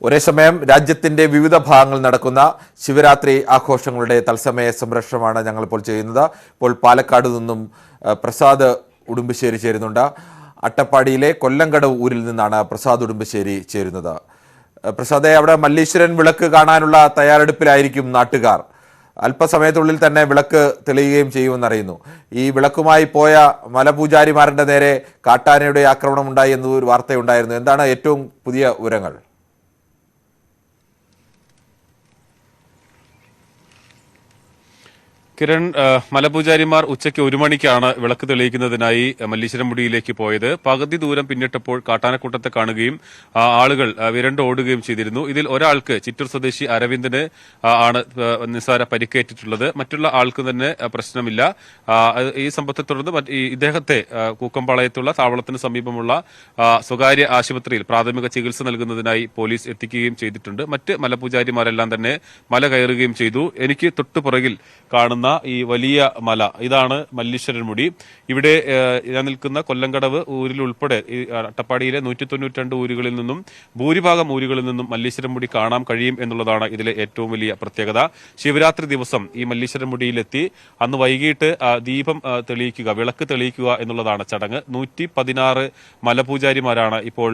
ഒരേ സമയം രാജ്യത്തിന്റെ വിവിധ ഭാഗങ്ങളിൽ നടക്കുന്ന ശിവരാത്രി ആഘോഷങ്ങളുടെ തത്സമയ സംരക്ഷണമാണ് ഞങ്ങളിപ്പോൾ ചെയ്യുന്നത്. ഇപ്പോൾ പാലക്കാട് നിന്നും പ്രസാദ് ഉടുമ്പശ്ശേരി ചേരുന്നുണ്ട്. അട്ടപ്പാടിയിലെ കൊല്ലങ്കടവ് ഊരിൽ നിന്നാണ് പ്രസാദ് ഉടുമ്പശ്ശേരി ചേരുന്നത്. പ്രസാദെ, അവിടെ മല്ലീശ്വരൻ വിളക്ക് കാണാനുള്ള തയ്യാറെടുപ്പിലായിരിക്കും നാട്ടുകാർ. അല്പസമയത്തുള്ളിൽ തന്നെ വിളക്ക് തെളിയുകയും ചെയ്യുമെന്നറിയുന്നു. ഈ വിളക്കുമായി പോയ മലപൂജാരിമാരുടെ നേരെ കാട്ടാനയുടെ ആക്രമണം ഉണ്ടായി എന്നൊരു വാർത്തയുണ്ടായിരുന്നു. എന്താണ് ഏറ്റവും പുതിയ വിവരങ്ങൾ? കിരൺ, മലപൂജാരിമാർ ഉച്ചയ്ക്ക് 1 മണിക്കാണ് വിളക്ക് തെളിയിക്കുന്നതിനായി മല്ലീശ്വരംമുടിയിലേക്ക് പോയത്. പകുതി ദൂരം പിന്നിട്ടപ്പോൾ കാട്ടാനക്കൂട്ടത്തെ കാണുകയും ആളുകൾ വിരണ്ട് ഓടുകയും ചെയ്തിരുന്നു. ഇതിൽ ഒരാൾക്ക്, ചിറ്റൂർ സ്വദേശി അരവിന്ദന് ആണ് നിസ്സാര പരിക്കേറ്റിട്ടുള്ളത്. മറ്റുള്ള ആൾക്ക് തന്നെ പ്രശ്നമില്ല. ഈ സംഭവത്തെ തുടർന്ന് ഇദ്ദേഹത്തെ കൂക്കമ്പാളയത്തുള്ള താവളത്തിന് സമീപമുള്ള സ്വകാര്യ ആശുപത്രിയിൽ പ്രാഥമിക ചികിത്സ നൽകുന്നതിനായി പോലീസ് എത്തിക്കുകയും ചെയ്തിട്ടുണ്ട്. മറ്റ് മലപൂജാരിമാരെല്ലാം തന്നെ മല കയറുകയും ചെയ്തു. എനിക്ക് തൊട്ടുപുറകിൽ കാണുന്ന ഈ വലിയ മല, ഇതാണ് മല്ലീശ്വരൻമുടി. ഇവിടെ ഞാൻ നിൽക്കുന്ന കൊല്ലങ്കടവ് ഊരിൽ ഉൾപ്പെടെ അട്ടപ്പാടിയിലെ 192 ഊരുകളിൽ നിന്നും ഭൂരിഭാഗം ഊരുകളിൽ നിന്നും മല്ലീശ്വരൻമുടി കാണാൻ കഴിയും എന്നുള്ളതാണ് ഇതിലെ ഏറ്റവും വലിയ പ്രത്യേകത. ശിവരാത്രി ദിവസം ഈ മല്ലീശ്വരൻമുടിയിലെത്തി അന്ന് വൈകിട്ട് ദീപം തെളിയിക്കുക, വിളക്ക് തെളിയിക്കുക എന്നുള്ളതാണ് ചടങ്ങ്. 116 മലപൂജാരിമാരാണ് ഇപ്പോൾ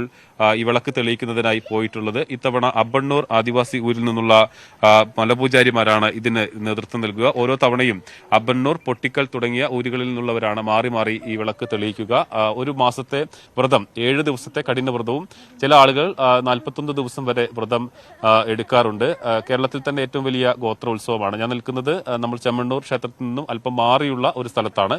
ഈ വിളക്ക് തെളിയിക്കുന്നതിനായി പോയിട്ടുള്ളത്. ഇത്തവണ അബ്ബണ്ണൂർ ആദിവാസി ഊരിൽ നിന്നുള്ള മലപൂജാരിമാരാണ് ഇതിന് നേതൃത്വം നൽകുക. ഓരോ തവണയും അബ്ബണ്ണൂർ, പൊട്ടിക്കൽ തുടങ്ങിയ ഊരുകളിൽ നിന്നുള്ളവരാണ് മാറി മാറി ഈ വിളക്ക് തെളിയിക്കുക. 1 മാസത്തെ വ്രതം, 7 ദിവസത്തെ കഠിന വ്രതവും ചില ആളുകൾ 41 ദിവസം വരെ വ്രതം എടുക്കാറുണ്ട്. കേരളത്തിൽ തന്നെ ഏറ്റവും വലിയ ഗോത്രോത്സവമാണ്. ഞാൻ നിൽക്കുന്നത് നമ്മൾ ചെമ്മണ്ണൂർ ക്ഷേത്രത്തിൽ നിന്നും അല്പം മാറിയുള്ള ഒരു സ്ഥലത്താണ്.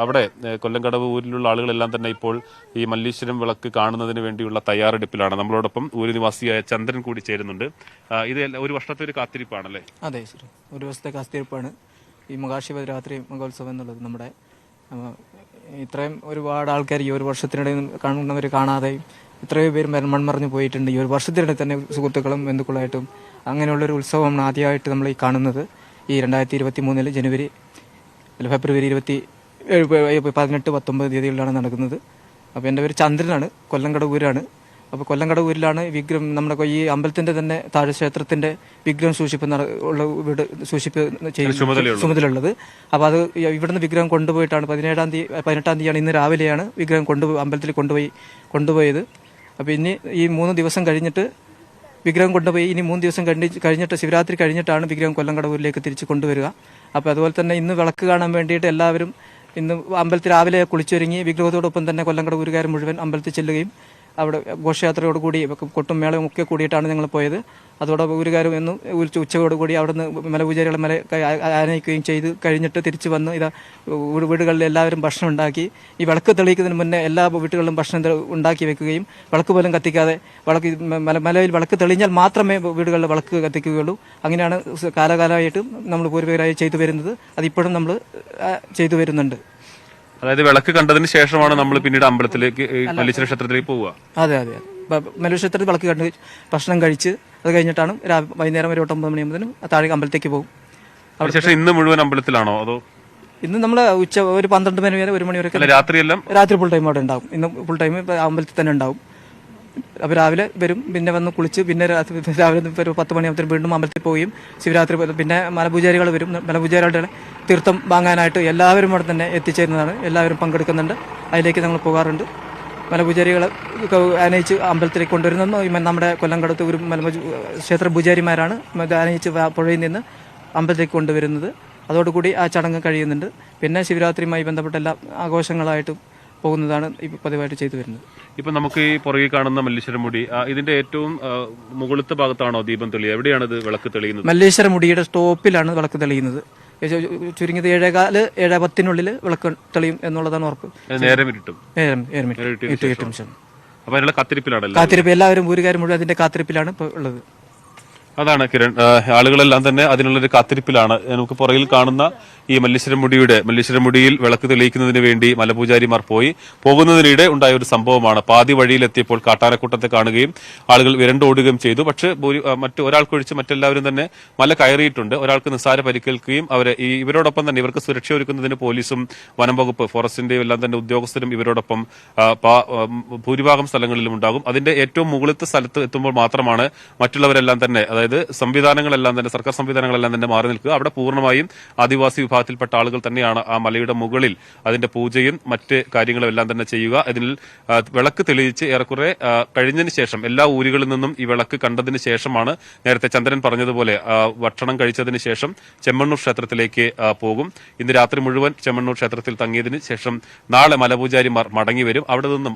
അവിടെ കൊല്ലങ്കടവ് ഊരിലുള്ള ആളുകളെല്ലാം തന്നെ ഇപ്പോൾ ഈ മല്ലീശ്വരം വിളക്ക് കാണുന്നതിന് വേണ്ടിയുള്ള തയ്യാറെടുപ്പിലാണ്. നമ്മളോടൊപ്പം ഊര് നിവാസിയായ ചന്ദ്രൻ കൂടി ചേരുന്നുണ്ട്. ഇത് 1 വർഷത്തെ ഒരു കാത്തിരിപ്പാണല്ലേ? അതെ സർ, 1 വർഷത്തെ കാത്തിരിപ്പാണ് ഈ മഹാശിവരാത്രി മഹോത്സവം എന്നുള്ളത്. നമ്മുടെ ഇത്രയും ഒരുപാട് ആൾക്കാർ ഈ 1 വർഷത്തിനിടയിൽ കാണുന്നവർ കാണാതെയും ഇത്രയും പേര് മൺമറഞ്ഞു പോയിട്ടുണ്ട്. ഈ 1 വർഷത്തിനിടെ തന്നെ സുഹൃത്തുക്കളും ബന്ധുക്കളായിട്ടും അങ്ങനെയുള്ളൊരു ഉത്സവമാണ് ആദ്യമായിട്ട് നമ്മൾ ഈ കാണുന്നത്. ഈ 2023 ഫെബ്രുവരി 18, 19 തീയതികളിലാണ് നടക്കുന്നത്. അപ്പോൾ എൻ്റെ പേര് ചന്ദ്രനാണ്, കൊല്ലങ്കടവ് ഊരാണ്. അപ്പോൾ കൊല്ലങ്കടവ് ഊരിലാണ് വിഗ്രഹം, നമ്മുടെ ഈ അമ്പലത്തിന്റെ തന്നെ താഴെ ക്ഷേത്രത്തിന്റെ വിഗ്രഹം സൂക്ഷിപ്പ് ചുമതലയുള്ളത്. അപ്പോൾ അത് ഇവിടുന്ന് വിഗ്രഹം കൊണ്ടുപോയിട്ടാണ് 18-ാം തീയതിയാണ്, ഇന്ന് രാവിലെയാണ് വിഗ്രഹം അമ്പലത്തിൽ കൊണ്ടുപോയത്. അപ്പോൾ ഇനി ഈ 3 ദിവസം കഴിഞ്ഞിട്ട് വിഗ്രഹം കൊണ്ടുപോയി, ഇനി 3 ദിവസം കഴിഞ്ഞിട്ട് ശിവരാത്രി കഴിഞ്ഞിട്ടാണ് വിഗ്രഹം കൊല്ലങ്കടവൂരിലേക്ക് തിരിച്ച് കൊണ്ടുവരിക. അപ്പോൾ അതുപോലെ തന്നെ ഇന്ന് വിളക്ക് കാണാൻ വേണ്ടിയിട്ട് എല്ലാവരും ഇന്ന് അമ്പലത്തിൽ രാവിലെ കുളിച്ചൊരുങ്ങി വിഗ്രഹത്തോടൊപ്പം തന്നെ കൊല്ലങ്കടവൂരുകാർ മുഴുവൻ അമ്പലത്തിൽ ചെല്ലുകയും അവിടെ ഘോഷയാത്രയോടുകൂടി കൊട്ടും മേളയും ഒക്കെ കൂടിയിട്ടാണ് ഞങ്ങൾ പോയത്. അതോടൊപ്പം ഊരുകാരും എന്നും ഉച്ചയോടുകൂടി അവിടെ നിന്ന് മലപൂജാരികളെ ആനയിക്കുകയും ചെയ്ത് കഴിഞ്ഞിട്ട് തിരിച്ചു വന്ന് വീടുകളിൽ എല്ലാവരും ഭക്ഷണം ഉണ്ടാക്കി. ഈ വിളക്ക് തെളിയിക്കുന്നതിന് മുന്നേ എല്ലാ വീട്ടുകളിലും ഭക്ഷണം ഉണ്ടാക്കി വെക്കുകയും വിളക്ക് പോലും കത്തിക്കാതെ, മലയിൽ വിളക്ക് തെളിഞ്ഞാൽ മാത്രമേ വീടുകളിൽ വിളക്ക് കത്തിക്കുകയുള്ളൂ. അങ്ങനെയാണ് കാലകാലമായിട്ട് നമ്മൾ പൂർവികരായി ചെയ്തു വരുന്നത്. അതിപ്പോഴും നമ്മൾ ചെയ്തു വരുന്നുണ്ട്. അതായത് വിളക്ക് കണ്ടതിന് ശേഷമാണ് നമ്മൾ പിന്നീട് അമ്പലത്തിലേക്ക്, മല്ലീശ്വര ക്ഷേത്രത്തിലേക്ക് പോവുക. അതെ, മല്ലീശ്വര ക്ഷേത്രത്തിൽ വിളക്ക് കണ്ട് ഭക്ഷണം കഴിച്ച് അത് കഴിഞ്ഞിട്ടാണ് വൈകുന്നേരം ഒരു 9 മണിയാകുമ്പോഴത്തേനും താഴെ അമ്പലത്തേക്ക് പോകും. അതിനുശേഷം ഇന്ന് മുഴുവൻ അമ്പലത്തിലാണോ? അതോ ഇന്ന് നമ്മൾ ഉച്ച ഒരു 12 മണി വരെ, 1 മണി വരെ രാത്രി ഫുൾ ടൈം അവിടെ ഉണ്ടാവും. ഇന്ന് ഫുൾ ടൈം അമ്പലത്തിൽ തന്നെ ഉണ്ടാവും. അപ്പോൾ രാവിലെ വരും, പിന്നെ വന്ന് കുളിച്ച് പിന്നെ രാവിലെ ഒരു 10 മണിയാകുമ്പോൾ വീണ്ടും അമ്പലത്തിൽ പോവുകയും ശിവരാത്രി പിന്നെ മലപൂജാരികൾ വരും. മലപൂജാരികളുടെ തീർത്ഥം വാങ്ങാനായിട്ട് എല്ലാവരും അവിടെ തന്നെ എത്തിച്ചേരുന്നതാണ്. എല്ലാവരും പങ്കെടുക്കുന്നുണ്ട്. അതിലേക്ക് ഞങ്ങൾ പോകാറുണ്ട്. മലപൂജാരികളെ ആനയിച്ച് അമ്പലത്തിലേക്ക് കൊണ്ടുവരുന്ന നമ്മുടെ കൊല്ലങ്കടത്ത് ഒരു ക്ഷേത്ര പൂജാരിമാരാണ് ആനയിച്ച് പുഴയിൽ നിന്ന് അമ്പലത്തിലേക്ക് കൊണ്ടുവരുന്നത്. അതോടുകൂടി ആ ചടങ്ങ് കഴിയുന്നുണ്ട്. പിന്നെ ശിവരാത്രിയുമായി ബന്ധപ്പെട്ട എല്ലാ ആഘോഷങ്ങളായിട്ടും പോകുന്നതാണ് ഇപ്പോൾ പതിവായിട്ട് ചെയ്തു വരുന്നത്. ഇപ്പൊ നമുക്ക് ഈ പുറകെ കാണുന്ന മല്ലീശ്വരമുടി, ഇതിന്റെ ഏറ്റവും മുകളിലത്തെ ഭാഗത്താണോ ദീപം തെളിയുക? എവിടെയാണ് ഇത് വിളക്ക് തെളിയുന്നത്? മല്ലീശ്വരമുടിയുടെ സ്റ്റോപ്പിലാണ് വിളക്ക് തെളിയുന്നത്. ചുരുങ്ങിയത് 7:10 വിളക്ക് തെളിയും എന്നുള്ളതാണ് ഉറപ്പ്. നേരം ഇരുട്ടും. കാത്തിരിപ്പ്, എല്ലാവരും ഊരുകാരും മുഴുവൻ അതിന്റെ കാത്തിരിപ്പിലാണ് ഇപ്പോൾ ഉള്ളത്. അതാണ് കിരൺ, ആളുകളെല്ലാം തന്നെ അതിനുള്ളൊരു കാത്തിരിപ്പിലാണ്. നമുക്ക് പുറകിൽ കാണുന്ന ഈ മല്ലീശ്വരമുടിയിൽ വിളക്ക് തെളിയിക്കുന്നതിന് വേണ്ടി മലപൂജാരിമാർ പോകുന്നതിനിടെ ഉണ്ടായ ഒരു സംഭവമാണ്. പാതി വഴിയിലെത്തിയപ്പോൾ കാട്ടാനക്കൂട്ടത്തെ കാണുകയും ആളുകൾ വിരണ്ടോടുകയും ചെയ്തു. പക്ഷേ ഒരാൾക്കൊഴിച്ച് മറ്റെല്ലാവരും തന്നെ മല കയറിയിട്ടുണ്ട്. ഒരാൾക്ക് നിസ്സാര പരിക്കേൽക്കുകയും ഇവരോടൊപ്പം തന്നെ ഇവർക്ക് സുരക്ഷ ഒരുക്കുന്നതിന് പോലീസും വനം വകുപ്പ് ഫോറസ്റ്റിന്റെയും എല്ലാം തന്നെ ഉദ്യോഗസ്ഥരും ഇവരോടൊപ്പം ഭൂരിഭാഗം സ്ഥലങ്ങളിലും ഉണ്ടാകും. അതിന്റെ ഏറ്റവും മുകളിലത്തെ സ്ഥലത്ത് എത്തുമ്പോൾ മാത്രമാണ് മറ്റുള്ളവരെല്ലാം തന്നെ, അതായത് സംവിധാനങ്ങളെല്ലാം തന്നെ, സർക്കാർ സംവിധാനങ്ങളെല്ലാം തന്നെ മാറി നിൽക്കുക. അവിടെ പൂർണ്ണമായും ആദിവാസി വിഭാഗത്തിൽപ്പെട്ട ആളുകൾ തന്നെയാണ് ആ മലയുടെ മുകളിൽ അതിന്റെ പൂജയും മറ്റ് കാര്യങ്ങളും എല്ലാം തന്നെ ചെയ്യുക. ഇതിൽ വിളക്ക് തെളിയിച്ച് ഏറെക്കുറെ കഴിഞ്ഞതിന് ശേഷം എല്ലാ ഊരുകളിൽ നിന്നും ഈ വിളക്ക് കണ്ടതിന് ശേഷമാണ് നേരത്തെ ചന്ദ്രൻ പറഞ്ഞതുപോലെ ഭക്ഷണം കഴിച്ചതിന് ശേഷം ചെമ്മണ്ണൂർ ക്ഷേത്രത്തിലേക്ക് പോകും. ഇന്ന് രാത്രി മുഴുവൻ ചെമ്മണ്ണൂർ ക്ഷേത്രത്തിൽ തങ്ങിയതിന് ശേഷം നാളെ മലപൂജാരിമാർ മടങ്ങി വരും. അവരിൽ നിന്നും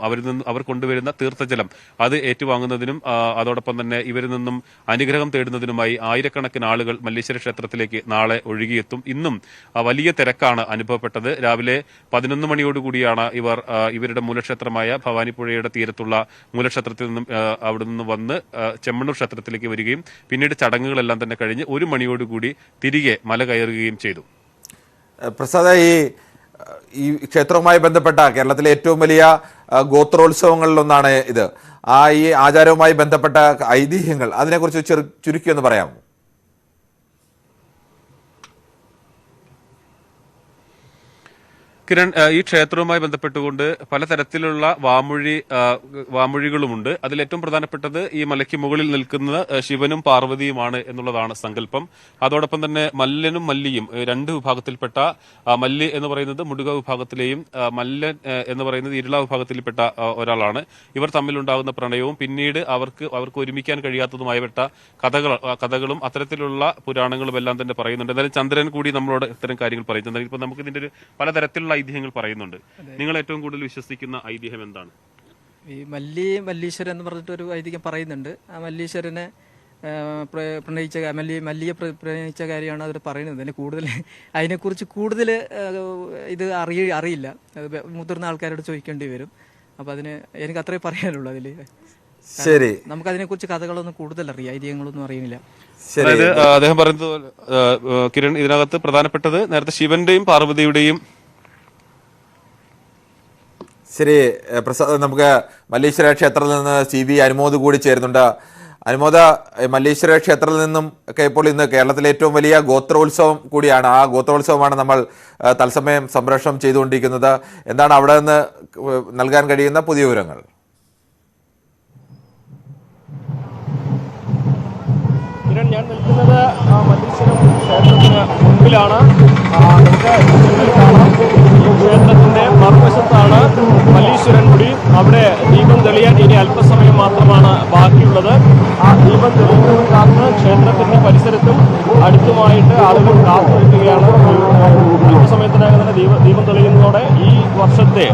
അവർ കൊണ്ടുവരുന്ന തീർത്ഥജലം അത് ഏറ്റുവാങ്ങുന്നതിനും അതോടൊപ്പം തന്നെ ഇവരിൽ നിന്നും അനുഗ്രഹം തേടുന്നതിനുമായി ആയിരക്കണക്കിന് ആളുകൾ മല്ലീശ്വര ക്ഷേത്രത്തിലേക്ക് നാളെ ഒഴുകിയെത്തും. ഇന്നും വലിയ തിരക്കാണ് അനുഭവപ്പെട്ടത്. രാവിലെ 11 മണിയോടുകൂടിയാണ് ഇവരുടെ മൂലക്ഷേത്രമായ ഭവാനിപ്പുഴയുടെ തീരത്തുള്ള മൂലക്ഷേത്രത്തിൽ നിന്നും അവിടെ നിന്ന് വന്ന് ചെമ്മണ്ണൂർ ക്ഷേത്രത്തിലേക്ക് വരികയും പിന്നീട് ചടങ്ങുകളെല്ലാം തന്നെ കഴിഞ്ഞ് 1 മണിയോടുകൂടി തിരികെ മല കയറുകയും ചെയ്തു. പ്രസാദ, ഈ ക്ഷേത്രവുമായി ബന്ധപ്പെട്ട കേരളത്തിലെ ഏറ്റവും വലിയ ഗോത്രോത്സവങ്ങളിലൊന്നാണ് ഇത്. ഈ ആചാരവുമായി ബന്ധപ്പെട്ട ഐതിഹ്യങ്ങൾ അതിനെക്കുറിച്ച് ചുരുക്കി ഒന്ന് പറയാമോ? കിരൺ, ഈ ക്ഷേത്രവുമായി ബന്ധപ്പെട്ടുകൊണ്ട് പലതരത്തിലുള്ള വാമൊഴികളുമുണ്ട്. അതിലേറ്റവും പ്രധാനപ്പെട്ടത് ഈ മലയ്ക്ക് മുകളിൽ നിൽക്കുന്ന ശിവനും പാർവതിയുമാണ് എന്നുള്ളതാണ് സങ്കല്പം. അതോടൊപ്പം തന്നെ മല്ലനും മല്ലിയും രണ്ട് വിഭാഗത്തിൽപ്പെട്ട, മല്ലി എന്ന് പറയുന്നത് മുടുക വിഭാഗത്തിലെയും മല്ലൻ എന്ന് പറയുന്നത് ഇരുള വിഭാഗത്തിൽപ്പെട്ട ഒരാളാണ്. ഇവർ തമ്മിലുണ്ടാകുന്ന പ്രണയവും പിന്നീട് അവർക്ക് ഒരുമിക്കാൻ കഴിയാത്തതുമായപ്പെട്ട കഥകളും അത്തരത്തിലുള്ള പുരാണങ്ങളും എല്ലാം തന്നെ പറയുന്നുണ്ട്. എന്തായാലും ചന്ദ്രൻ കൂടി നമ്മളോട് ഇത്തരം കാര്യങ്ങൾ പറയുന്നുണ്ട്. ഇപ്പൊ നമുക്ക് ഇതിന്റെ ഒരു പലതരത്തിലുള്ള ഐതിഹ്യങ്ങൾ പറയുന്നുണ്ട്. നിങ്ങൾ ഏറ്റവും കൂടുതൽ വിശ്വസിക്കുന്ന ഐതിഹ്യം എന്താണ്? ഈ മല്ലീശ്വരൻ എന്ന് പറഞ്ഞിട്ട് ഒരു ഐതിഹ്യം പറയുന്നുണ്ട്. ആ മല്ലീശ്വരനെ മല്ലിയെ പ്രണയിച്ച കാര്യമാണ് അവർ പറയുന്നത്. അതിനെക്കുറിച്ച് കൂടുതൽ ഇത് അറിയില്ല. മുതിർന്ന ആൾക്കാരോട് ചോദിക്കേണ്ടി വരും. അപ്പൊ എനിക്ക് അത്രേ പറയാനുള്ളൂ. ശരി, നമുക്ക് അതിനെക്കുറിച്ച് കഥകളൊന്നും കൂടുതൽ അറിയാം, ഐതിഹ്യങ്ങളൊന്നും അറിയുന്നില്ല. അതായത് അദ്ദേഹം പറയുന്നത് കിരൺ, ഇതിനകത്ത് പ്രധാനപ്പെട്ടത് നേരത്തെ ശിവന്റെയും പാർവതിയുടെയും. ശരി പ്രസാദ്, നമുക്ക് മല്ലീശ്വര ക്ഷേത്രത്തിൽ നിന്ന് CV അനുമോദ് കൂടി ചേരുന്നുണ്ട്. അനുമോദ, മല്ലീശ്വര ക്ഷേത്രത്തിൽ നിന്നും ഒക്കെ ഇപ്പോൾ ഇന്ന് കേരളത്തിലെ ഏറ്റവും വലിയ ഗോത്രോത്സവം കൂടിയാണ്. ആ ഗോത്രോത്സവമാണ് നമ്മൾ തത്സമയം സംപ്രേഷണം ചെയ്തുകൊണ്ടിരിക്കുന്നത്. എന്താണ് അവിടെ നിന്ന് നൽകാൻ കഴിയുന്ന പുതിയ വിവരങ്ങൾ? ഞാൻ നിൽക്കുന്നത് മല്ലീശ്വരം ക്ഷേത്രത്തിന് മുൻപിലാണ്. നമുക്ക് കാണാം, ഈ ക്ഷേത്രത്തിന്റെ മറുവശത്താണ് മല്ലീശ്വരൻ മുടി. അവിടെ ദീപം തെളിയാൻ ഇനി അല്പസമയം മാത്രമാണ് ബാക്കിയുള്ളത്. ആ ദീപം തെളിയുന്നത് കാത്ത് ക്ഷേത്രത്തിന്റെ പരിസരത്തും അടുത്തുമായിട്ട് ആളുകൾ കാത്തു നിൽക്കുകയാണ്. അല്പസമയത്തിനകം തന്നെ ദീപം തെളിയുന്നതോടെ ഈ വർഷത്തെ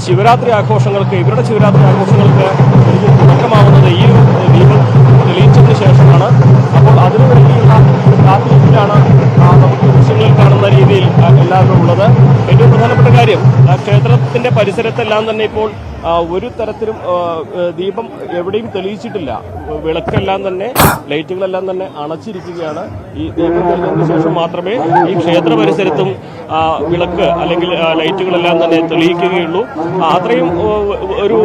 ശിവരാത്രി ആഘോഷങ്ങൾക്ക്, ഇവരുടെ ശിവരാത്രി ആഘോഷങ്ങൾക്ക് തുടക്കമാവുന്നത് ഈ ദീപം തെളിയിച്ചതിന് ശേഷമാണ്. അപ്പോൾ അതിനു വേണ്ടിയുള്ള കാത്തിരിപ്പിലാണ് നമുക്ക് ദൃശ്യങ്ങളിൽ കാണുന്ന രീതിയിൽ എല്ലാവരും ഉള്ളത്. ഏറ്റവും പ്രധാനപ്പെട്ട കാര്യം, ക്ഷേത്രത്തിന്റെ പരിസരത്തെല്ലാം തന്നെ ഇപ്പോൾ ഒരു തരത്തിലും ദീപം എവിടെയും തെളിയിച്ചിട്ടില്ല. വിളക്കെല്ലാം തന്നെ, ലൈറ്റുകളെല്ലാം തന്നെ അണച്ചിരിക്കുകയാണ്. ഈ ദീപം തെളിഞ്ഞതിന് ശേഷം മാത്രമേ ഈ ക്ഷേത്ര പരിസരത്തും വിളക്ക് അല്ലെങ്കിൽ ലൈറ്റുകളെല്ലാം തന്നെ തെളിയിക്കുകയുള്ളൂ. അത്രയും ഒരു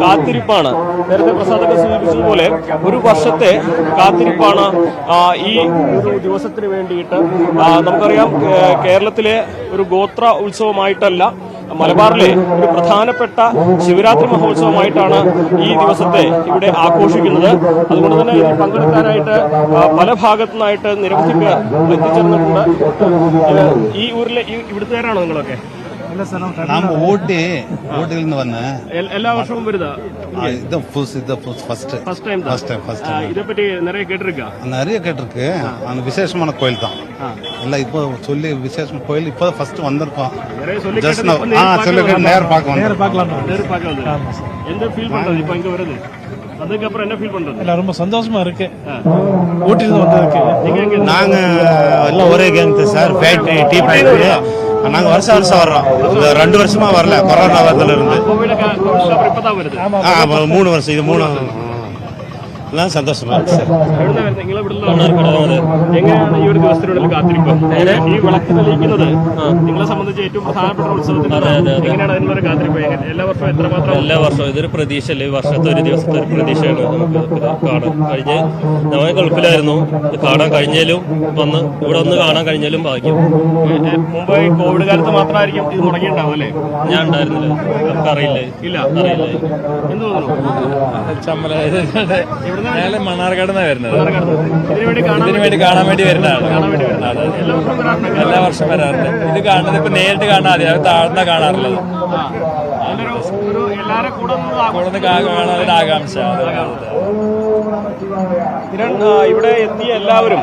കാത്തിരിപ്പാണ്. നേരത്തെ പ്രസാദൊക്കെ സൂചിപ്പിച്ചതുപോലെ ഒരു വർഷത്തെ കാത്തിരിപ്പാണ് ഈ ഒരു ദിവസത്തിന് വേണ്ടിയിട്ട്. നമുക്കറിയാം, കേരളത്തിലെ ഒരു ഗോത്ര ഉത്സവമായിട്ടല്ല, മലബാറിലെ ഒരു പ്രധാനപ്പെട്ട ശിവരാത്രി മഹോത്സവമായിട്ടാണ് ഈ ദിവസത്തെ ഇവിടെ ആഘോഷിക്കുന്നത്. അതുകൊണ്ട് തന്നെ ഇതിൽ പങ്കെടുക്കാനായിട്ട് പല ഭാഗത്തു നിന്നായിട്ട് നിരവധി പേർ എത്തിച്ചേർന്നിട്ടുണ്ട്. ഈ ഊരിലെ ഇവിടുത്തുകാരാണോ നിങ്ങളൊക്കെ? ഊട്ടിയിൽ നിന്ന് വന്ന് എല്ലാ വർഷവും വരുന്ന இதைப்பற்றி நிறைய கேட்டிருக்கா? நிறைய கேட்டிருக்கு. அந்த விசேஷமான கோயில் தான் எல்லாம் இப்போ சொல்லி விசேஷம் கோயில் இப்போ ஃபர்ஸ்ட் வந்திருக்கோம். நேர் பார்க்கலாம். எந்த ஃபீல் பண்றது இப்போ இங்க வருது? அதுக்கப்புறம் என்ன ஃபீல் பண்றது? இல்ல ரொம்ப சந்தோஷமா இருக்கு ஊட்டியில வந்ததுக்கு. நாங்க எல்லாம் ஒரே gang sir. Factory tea factory நாங்க வருஷம் வர்றோம். 2 வருஷமா வரல, கொரோனா வரதுல இருந்து. 3 வருஷம். இது 3 എല്ലാം സന്തോഷமா இருக்கு சார். എവിടുന്നാ വരുന്നത്? നിങ്ങൾ ഇവിടുന്ന് എങ്ങനെയാണ് ഈ ഒരു ദിവസത്തിനുള്ളിൽ കാത്തിരിപ്പ്? ഈ വിളക്ക് തെളിയിക്കുന്നത് നിങ്ങളെ സംബന്ധിച്ച് ഏറ്റവും പ്രധാനപ്പെട്ട ഉത്സവത്തിന് എങ്ങനെയാണ് അതിനുള്ള കാത്തിരിപ്പ്? എല്ലാ വർഷവും എത്രമാത്രം? എല്ലാ വർഷവും ഇതൊരു പ്രതീക്ഷയല്ലേ, ഈ വർഷത്തെ ഒരു ദിവസത്തെ ഒരു പ്രതീക്ഷയാണ് നമുക്ക് ഇത് കാണാൻ കഴിഞ്ഞ്. നമ്മൾ ഗൾഫിലായിരുന്നു, ഇത് കാണാൻ കഴിഞ്ഞാലും വന്ന് ഇവിടെ ഒന്ന് കാണാൻ കഴിഞ്ഞാലും ഭാഗ്യം. മുമ്പ് ഈ കോവിഡ് കാലത്ത് മാത്രമായിരിക്കും ഇത് മുടങ്ങിയിട്ടുണ്ടാവും അല്ലേ? ഞാൻ ഉണ്ടായിരുന്നില്ല, നമുക്കറിയില്ല. ഇല്ല, അറിയില്ല. എന്ത് തോന്നുന്നു? മണ്ണാർക്കാട് വരുന്നത് ഇതിനു വേണ്ടി കാണാൻ വേണ്ടി വരുന്നതാണ്. എല്ലാ വർഷവും വരാറുണ്ട്. എല്ലാ വർഷം വരാറുണ്ട്. ഇത് കാണുന്നത് ഇപ്പൊ നേരിട്ട് കാണാൻ അത് താഴ്ന്ന കാണാറുള്ളത്. എല്ലാവരും കൂടെ കാണാൻ ആകാംക്ഷ. കിരൺ, ഇവിടെ എത്തിയ എല്ലാവരും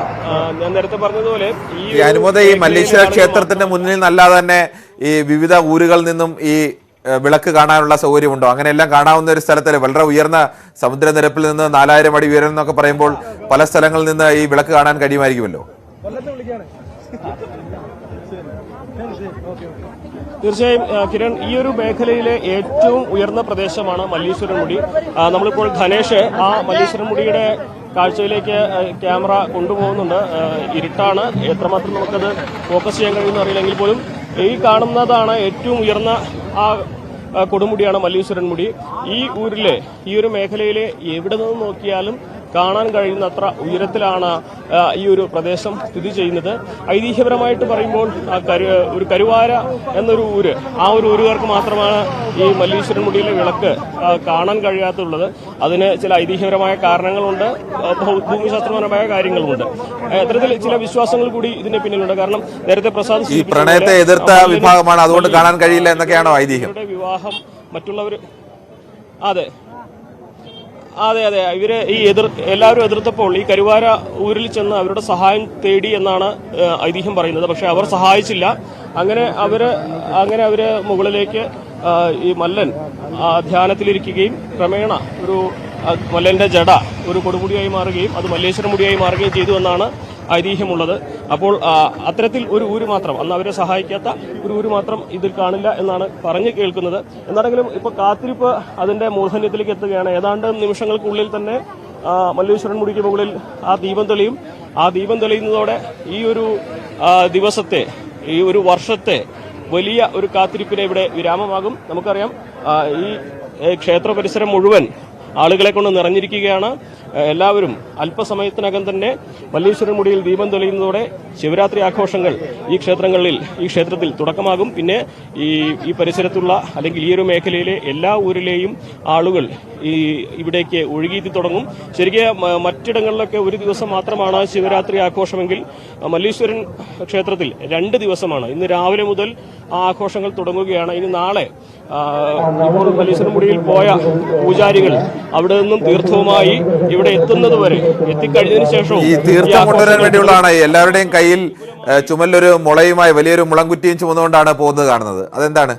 ഞാൻ നേരത്തെ പറഞ്ഞതുപോലെ ഈ അനുമോദ ഈ മല്ലീശ്വര ക്ഷേത്രത്തിന്റെ മുന്നിൽ നല്ലാതെ തന്നെ ഈ വിവിധ ഊരുകളിൽ നിന്നും ഈ വിളക്ക് കാണാനുള്ള സൗകര്യമുണ്ടോ? അങ്ങനെയെല്ലാം കാണാവുന്ന ഒരു സ്ഥലത്തല്ലേ? വളരെ ഉയർന്ന സമുദ്രനിരപ്പിൽ നിന്ന് 4000 അടി ഉയരം എന്നൊക്കെ പറയുമ്പോൾ പല സ്ഥലങ്ങളിൽ നിന്ന് ഈ വിളക്ക് കാണാൻ കഴിയുമായിരിക്കുമല്ലോ. തീർച്ചയായും കിരൺ, ഈ ഒരു മേഖലയിലെ ഏറ്റവും ഉയർന്ന പ്രദേശമാണ് മല്ലീശ്വരൻ മുടി. നമ്മളിപ്പോൾ ധനേഷ് ആ മല്ലീശ്വരൻ മുടിയുടെ കാഴ്ചയിലേക്ക് ക്യാമറ കൊണ്ടുപോകുന്നുണ്ട്. ഇരുട്ടാണ്, എത്രമാത്രം നമുക്കത് ഫോക്കസ് ചെയ്യാൻ കഴിയുമെന്ന് അറിയില്ലെങ്കിൽ പോലും ഈ കാണുന്നതാണ് ഏറ്റവും ഉയർന്ന ആ കൊടുമുടിയാണ് മല്ലീശ്വരൻ മുടി. ഈ ഊരിലെ ഈ ഒരു മേഖലയിലെ എവിടെ നിന്ന് നോക്കിയാലും കാണാൻ കഴിയുന്നത്ര ഉയരത്തിലാണ് ഈ ഒരു പ്രദേശം സ്ഥിതി ചെയ്യുന്നത്. ഐതിഹ്യപരമായിട്ട് പറയുമ്പോൾ ഒരു കരുവാര എന്നൊരു ഊര്, ആ ഒരു ഊരുകാർക്ക് മാത്രമാണ് ഈ മല്ലീശ്വരൻ മുടിയിലെ വിളക്ക് കാണാൻ കഴിയാത്തുള്ളത്. അതിന് ചില ഐതിഹ്യപരമായ കാരണങ്ങളുണ്ട്, ഭൂമിശാസ്ത്രപരമായ കാര്യങ്ങളുമുണ്ട്. അത്തരത്തിൽ ചില വിശ്വാസങ്ങൾ കൂടി ഇതിന് പിന്നിലുണ്ട്. കാരണം നേരത്തെ പ്രസാദ് ഈ പ്രണയത്തെ എതിർത്ത വിഭാഗമാണ്, അതുകൊണ്ട് കാണാൻ കഴിയില്ല എന്നൊക്കെയാണോ ഐതിഹ്യം? വിവാഹം മറ്റുള്ളവർ അതെ അതെ അതെ ഇവര് ഈ എല്ലാവരും എതിർത്തപ്പോൾ ഈ കരുവാര ഊരിൽ ചെന്ന് അവരുടെ സഹായം തേടി എന്നാണ് ഐതിഹ്യം പറയുന്നത്. പക്ഷെ അവർ സഹായിച്ചില്ല. അങ്ങനെ അവര് മുകളിലേക്ക് ഈ മല്ലൻ ധ്യാനത്തിലിരിക്കുകയും ക്രമേണ ഒരു മല്ലന്റെ ജട ഒരു കൊടുമുടിയായി മാറുകയും അത് മല്ലേശ്വര മുടിയായി മാറുകയും ചെയ്തു എന്നാണ് ഐതിഹ്യമുള്ളത്. അപ്പോൾ അത്തരത്തിൽ ഒരു ഊര് മാത്രം, അന്ന് അവരെ സഹായിക്കാത്ത ഒരു ഊര് മാത്രം ഇതിൽ കാണില്ല എന്നാണ് പറഞ്ഞു കേൾക്കുന്നത്. എന്നാണെങ്കിലും ഇപ്പൊ കാത്തിരിപ്പ് അതിന്റെ മൂർധന്യത്തിലേക്ക് എത്തുകയാണ്. ഏതാണ്ട് നിമിഷങ്ങൾക്കുള്ളിൽ തന്നെ മല്ലേശ്വരൻ മുടിക്ക് മുകളിൽ ആ ദീപം തെളിയും. ആ ദീപം തെളിയുന്നതോടെ ഈ ഒരു ദിവസത്തെ, ഈ ഒരു വർഷത്തെ വലിയ ഒരു കാത്തിരിപ്പിന് ഇവിടെ വിരാമമാകും. നമുക്കറിയാം ഈ ക്ഷേത്ര പരിസരം മുഴുവൻ ആളുകളെ കൊണ്ട് നിറഞ്ഞിരിക്കുകയാണ്. എല്ലാവരും അല്പസമയത്തിനകം തന്നെ മല്ലീശ്വരൻ മുടിയിൽ ദീപം തെളിയുന്നതോടെ ശിവരാത്രി ആഘോഷങ്ങൾ ഈ ക്ഷേത്രത്തിൽ തുടക്കമാകും. പിന്നെ ഈ പരിസരത്തുള്ള അല്ലെങ്കിൽ ഈ ഒരു മേഖലയിലെ എല്ലാ ഊരിലെയും ആളുകൾ ഇവിടേക്ക് ഒഴുകിയെത്തി തുടങ്ങും. ശരിക്കും മറ്റിടങ്ങളിലൊക്കെ ഒരു ദിവസം മാത്രമാണ് ശിവരാത്രി ആഘോഷമെങ്കിൽ മല്ലീശ്വരൻ ക്ഷേത്രത്തിൽ 2 ദിവസമാണ്. ഇന്ന് രാവിലെ മുതൽ ആ ആഘോഷങ്ങൾ തുടങ്ങുകയാണ്. ഇനി നാളെ ഇപ്പോൾ മല്ലീശ്വരൻ മുടിയിൽ പോയ പൂജാരികൾ അവിടെ നിന്നും തീർത്ഥവുമായി ഇവിടെ എത്തുന്നത് വരെ എത്തിക്കഴിഞ്ഞതിന് ശേഷവും ഈ തീർത്ഥം കൊണ്ടുവരാൻ വേണ്ടിയുള്ളതാണ് എല്ലാവരുടെയും കയ്യിൽ ചുമലൊരു മുളയുമായി വലിയൊരു മുളംകുറ്റിയും ചുമന്നുകൊണ്ടാണ് പോകുന്നത് കാണുന്നത്. അതെന്താണ്?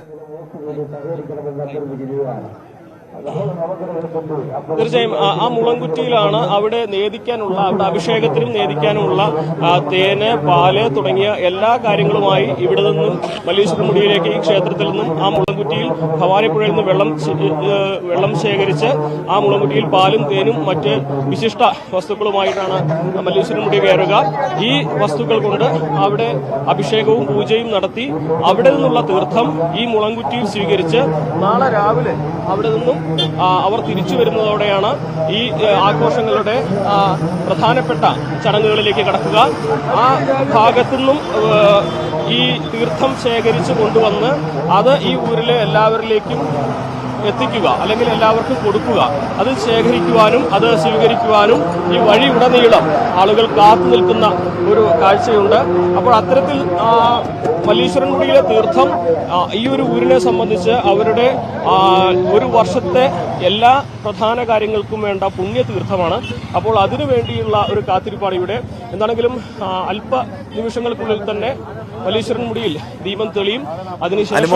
തീർച്ചയായും ആ മുളംകുറ്റിയിലാണ് അവിടെ നേദിക്കാനുള്ള, അവിടെ അഭിഷേകത്തിനും നേദിക്കാനുമുള്ള തേന്, പാല് തുടങ്ങിയ എല്ലാ കാര്യങ്ങളുമായി ഇവിടെ നിന്നും മല്ലീശ്വരൻ മുടിയിലേക്ക് ഈ ക്ഷേത്രത്തിൽ നിന്നും ആ മുളംകുറ്റിയിൽ ഭവാനിപ്പുഴയിൽ നിന്ന് വെള്ളം ശേഖരിച്ച് ആ മുളംകുറ്റിയിൽ പാലും തേനും മറ്റ് വിശിഷ്ട വസ്തുക്കളുമായിട്ടാണ് മല്ലീശ്വരൻ മുടി കയറുക. ഈ വസ്തുക്കൾ കൊണ്ട് അവിടെ അഭിഷേകവും പൂജയും നടത്തി അവിടെ നിന്നുള്ള തീർത്ഥം ഈ മുളംകുറ്റിയിൽ സ്വീകരിച്ച് നാളെ രാവിലെ അവിടെ നിന്നും അവർ തിരിച്ചു വരുന്നതോടെയാണ് ഈ ആഘോഷങ്ങളുടെ പ്രധാനപ്പെട്ട ചടങ്ങുകളിലേക്ക് കടക്കുക. ആ ഭാഗത്തുനിന്നും ഈ തീർത്ഥം ശേഖരിച്ച് കൊണ്ടുവന്ന് അത് ഈ ഊരിലെ എല്ലാവരിലേക്കും എത്തിക്കുക, അല്ലെങ്കിൽ എല്ലാവർക്കും കൊടുക്കുക. അത് ശേഖരിക്കുവാനും അത് സ്വീകരിക്കുവാനും ഈ വഴി ഉടനീളം ആളുകൾ കാത്തു നിൽക്കുന്ന ഒരു കാഴ്ചയുണ്ട്. അപ്പോൾ അത്തരത്തിൽ മല്ലീശ്വരൻ മുടിയിലെ തീർത്ഥം ഈ ഒരു ഊരിനെ സംബന്ധിച്ച് അവരുടെ ഒരു വർഷത്തെ എല്ലാ പ്രധാന കാര്യങ്ങൾക്കും വേണ്ട പുണ്യതീർത്ഥമാണ്. അപ്പോൾ അതിനു വേണ്ടിയുള്ള ഒരു കാത്തിരിപ്പാണ് ഇവിടെ. എന്താണെങ്കിലും അല്പ നിമിഷങ്ങൾക്കുള്ളിൽ തന്നെ മല്ലീശ്വരൻ മുടിയിൽ ദീപം തെളിയും. അതിനുശേഷം